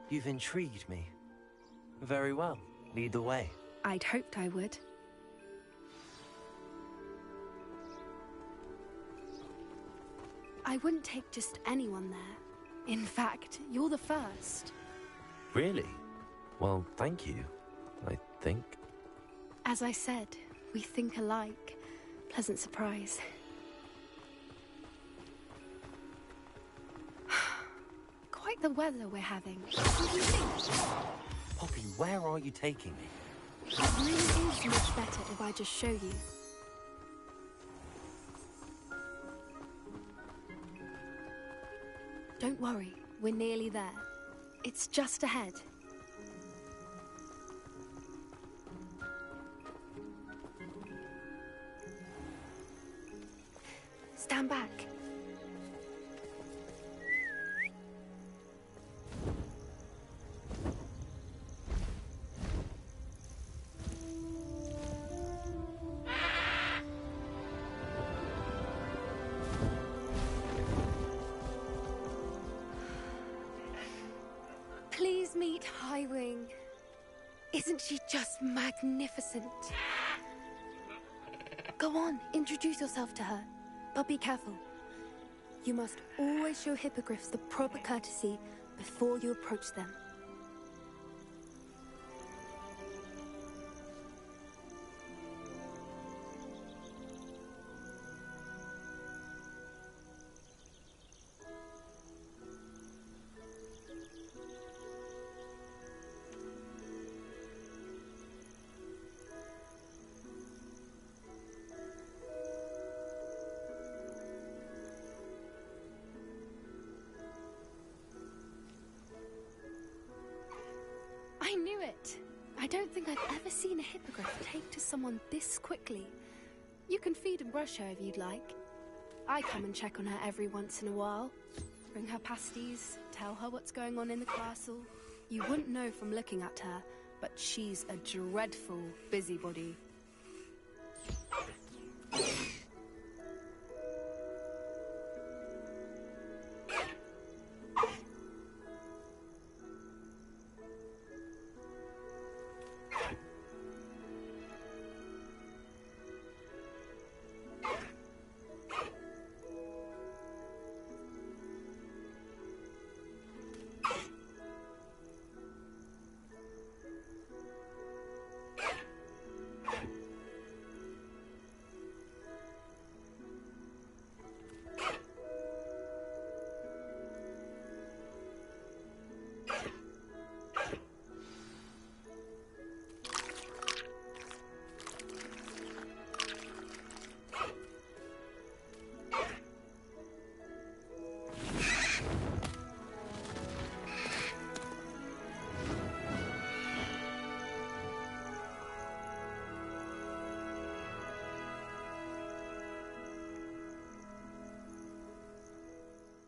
You've intrigued me. Very well. Lead the way. I'd hoped I would. I wouldn't take just anyone there. In fact, you're the first. Really? Well, thank you, I think. As I said, we think alike. Pleasant surprise. Quite the weather we're having. What do you think? Poppy, where are you taking me? It really is much better if I just show you. Don't worry, we're nearly there. It's just ahead. Stand back. Please meet Highwing. Isn't she just magnificent? Go on, introduce yourself to her. But be careful. You must always show hippogriffs the proper courtesy before you approach them. I knew it! I don't think I've ever seen a hippogriff take to someone this quickly. You can feed and brush her if you'd like. I come and check on her every once in a while. Bring her pasties, tell her what's going on in the castle. You wouldn't know from looking at her, but she's a dreadful busybody.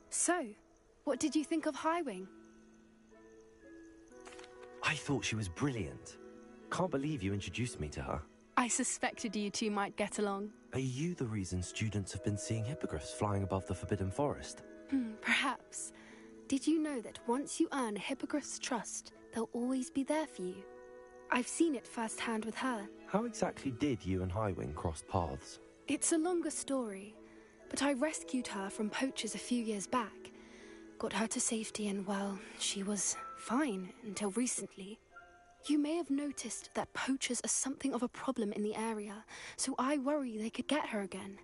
So, what did you think of Highwing? I thought she was brilliant. Can't believe you introduced me to her. I suspected you two might get along. Are you the reason students have been seeing hippogriffs flying above the Forbidden Forest? Perhaps. Did you know that once you earn a hippogriff's trust, they'll always be there for you? I've seen it firsthand with her. How exactly did you and Highwing cross paths? It's a longer story, but I rescued her from poachers a few years back. Got her to safety and, well, she was fine until recently. You may have noticed that poachers are something of a problem in the area, so I worry they could get her again.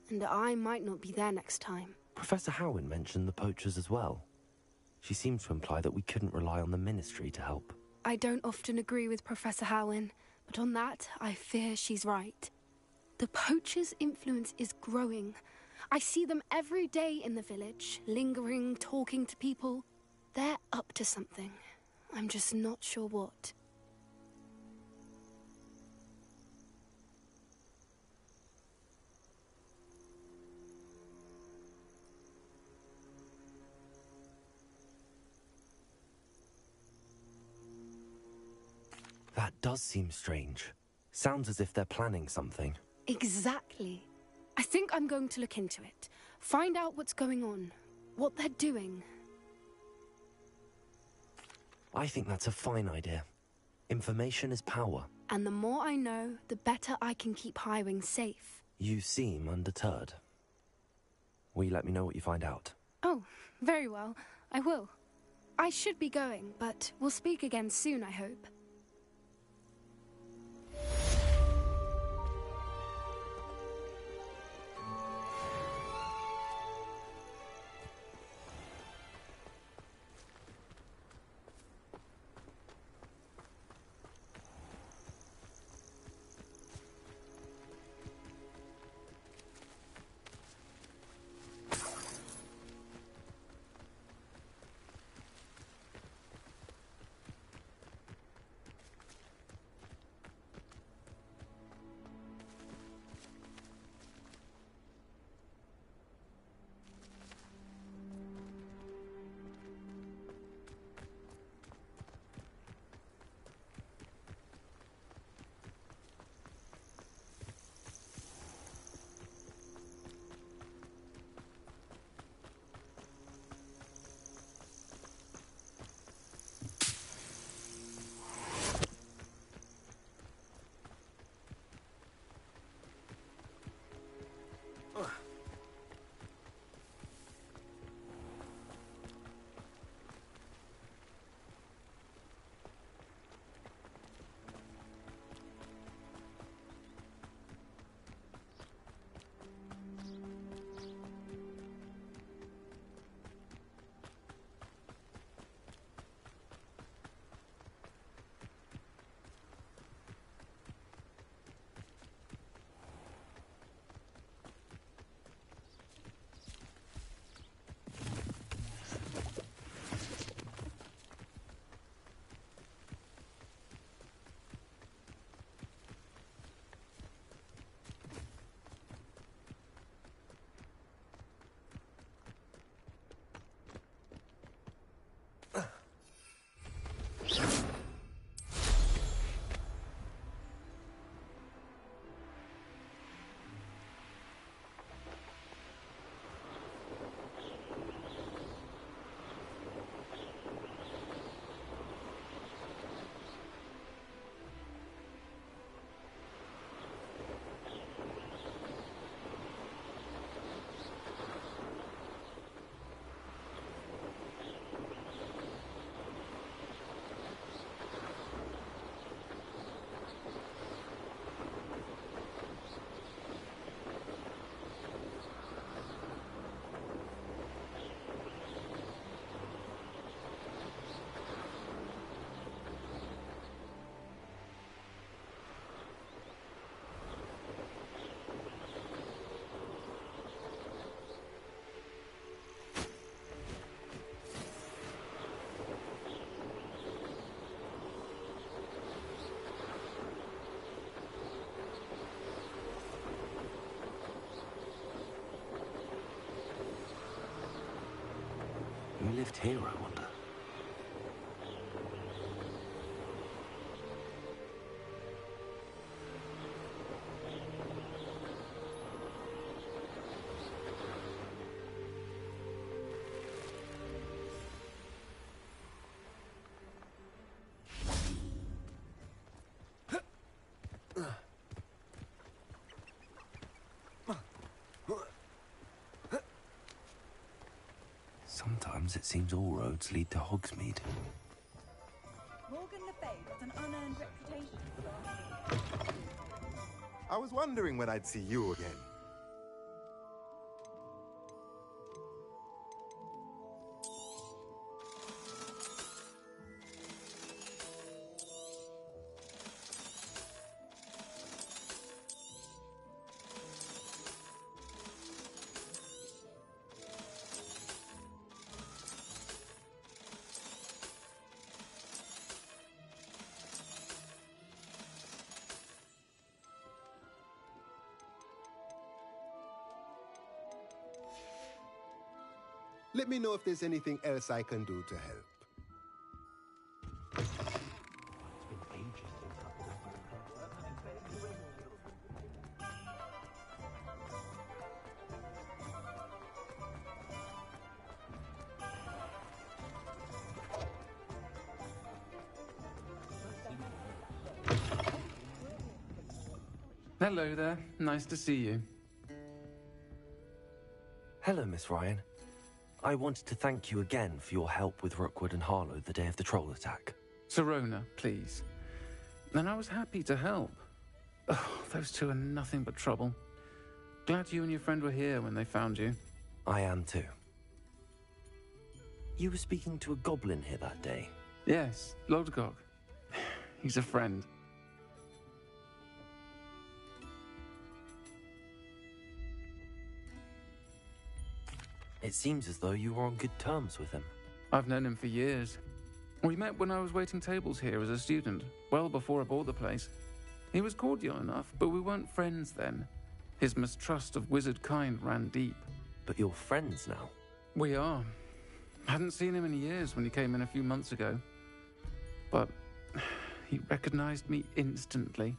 And I might not be there next time. Professor Howin mentioned the poachers as well. She seemed to imply that we couldn't rely on the Ministry to help. I don't often agree with Professor Howin, but on that, I fear she's right. The poachers' influence is growing. I see them every day in the village, lingering, talking to people. They're up to something. I'm just not sure what. That does seem strange. Sounds as if they're planning something. Exactly. I think I'm going to look into it. Find out what's going on. What they're doing. I think that's a fine idea. Information is power. And the more I know, the better I can keep Highwing safe. You seem undeterred. Will you let me know what you find out? Oh, very well. I will. I should be going, but we'll speak again soon, I hope. Who lived here, I wonder? Sometimes it seems all roads lead to Hogsmeade. Morgan Le Fay got an unearned reputation. I was wondering when I'd see you again. Let me know if there's anything else I can do to help. Hello there. Nice to see you. Hello, Miss Ryan. I wanted to thank you again for your help with Rookwood and Harlow the day of the troll attack. Sirona, please. And I was happy to help. Oh, those two are nothing but trouble. Glad you and your friend were here when they found you. I am too. You were speaking to a goblin here that day? Yes, Lodgok. He's a friend. It seems as though you were on good terms with him. I've known him for years. We met when I was waiting tables here as a student, well before I bought the place. He was cordial enough, but we weren't friends then. His mistrust of wizard kind ran deep. But you're friends now? We are. Hadn't seen him in years when he came in a few months ago. But he recognized me instantly,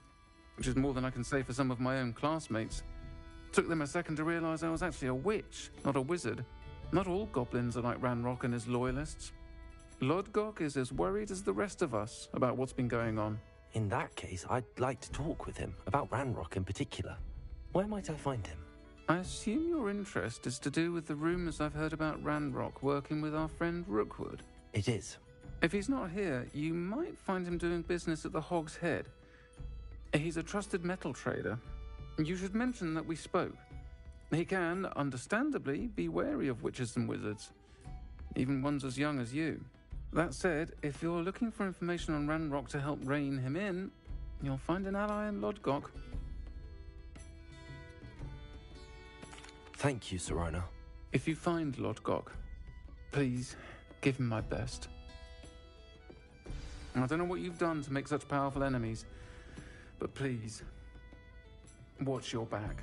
which is more than I can say for some of my own classmates. Took them a second to realize I was actually a witch, not a wizard. Not all goblins are like Ranrock and his loyalists. Lodgok is as worried as the rest of us about what's been going on. In that case, I'd like to talk with him, about Ranrock in particular. Where might I find him? I assume your interest is to do with the rumors I've heard about Ranrock working with our friend Rookwood. It is. If he's not here, you might find him doing business at the Hog's Head. He's a trusted metal trader. You should mention that we spoke. He can, understandably, be wary of witches and wizards, even ones as young as you. That said, if you're looking for information on Ranrock to help rein him in, you'll find an ally in Lodgok. Thank you, Sirona. If you find Lodgok, please give him my best. I don't know what you've done to make such powerful enemies, but please, watch your back.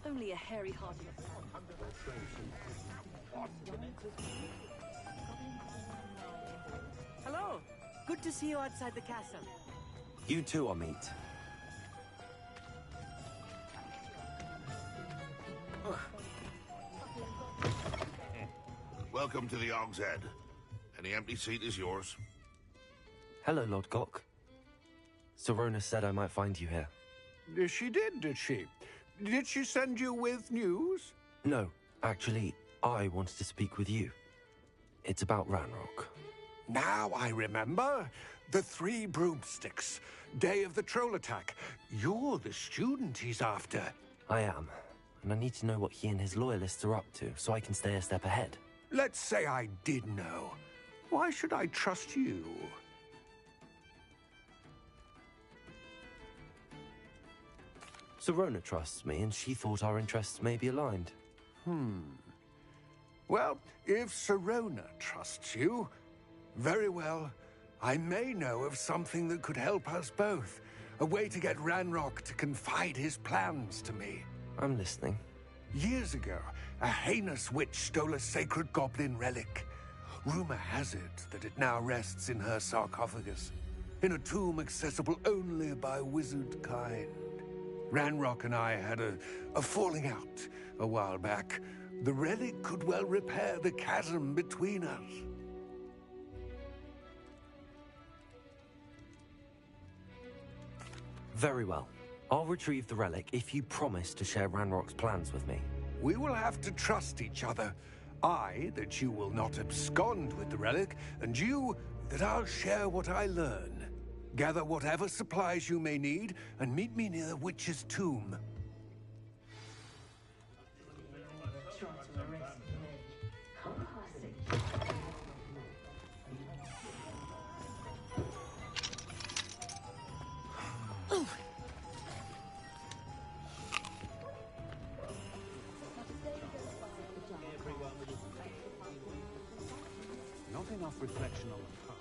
Only a hairy-hearted. Hello. Good to see you outside the castle. You too, Amit. Welcome to the Hog's Head. Any empty seat is yours. Hello, Lodgok. Sirona said I might find you here. She did she? Did she send you with news? No, actually, I wanted to speak with you. It's about Ranrock. Now I remember. The 3 broomsticks. Day of the troll attack. You're the student he's after. I am. And I need to know what he and his loyalists are up to, so I can stay a step ahead. Let's say I did know. Why should I trust you? Sirona trusts me, and she thought our interests may be aligned. Well, if Sirona trusts you, very well. I may know of something that could help us both. A way to get Ranrock to confide his plans to me. I'm listening. Years ago, a heinous witch stole a sacred goblin relic. Rumor has it that it now rests in her sarcophagus, in a tomb accessible only by wizard kind. Ranrock and I had a falling out a while back. The relic could well repair the chasm between us. Very well. I'll retrieve the relic if you promise to share Ranrock's plans with me. We will have to trust each other. I, that you will not abscond with the relic, and you, that I'll share what I learn. Gather whatever supplies you may need, and meet me near the witch's tomb. Not enough reflection on the path.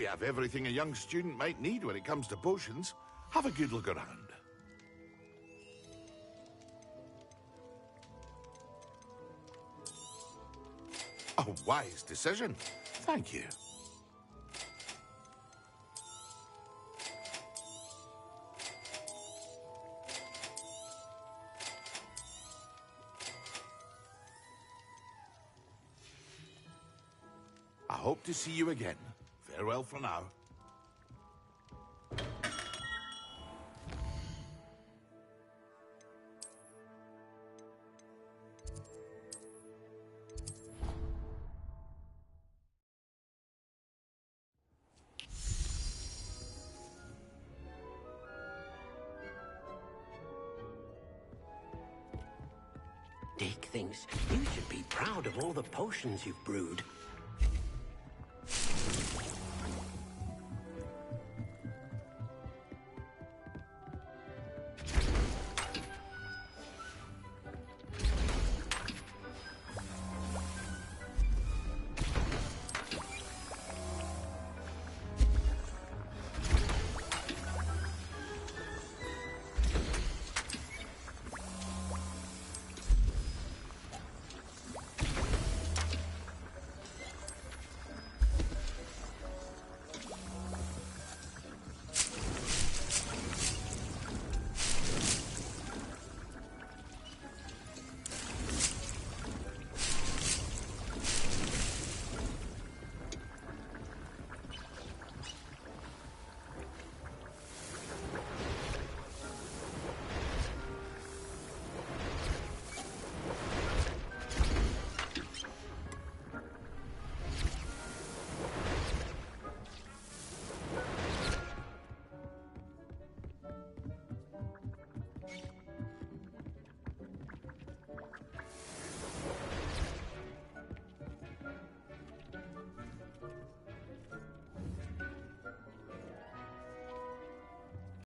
We have everything a young student might need when it comes to potions. Have a good look around. A wise decision. Thank you. I hope to see you again. Farewell for now. Dig things. You should be proud of all the potions you've brewed.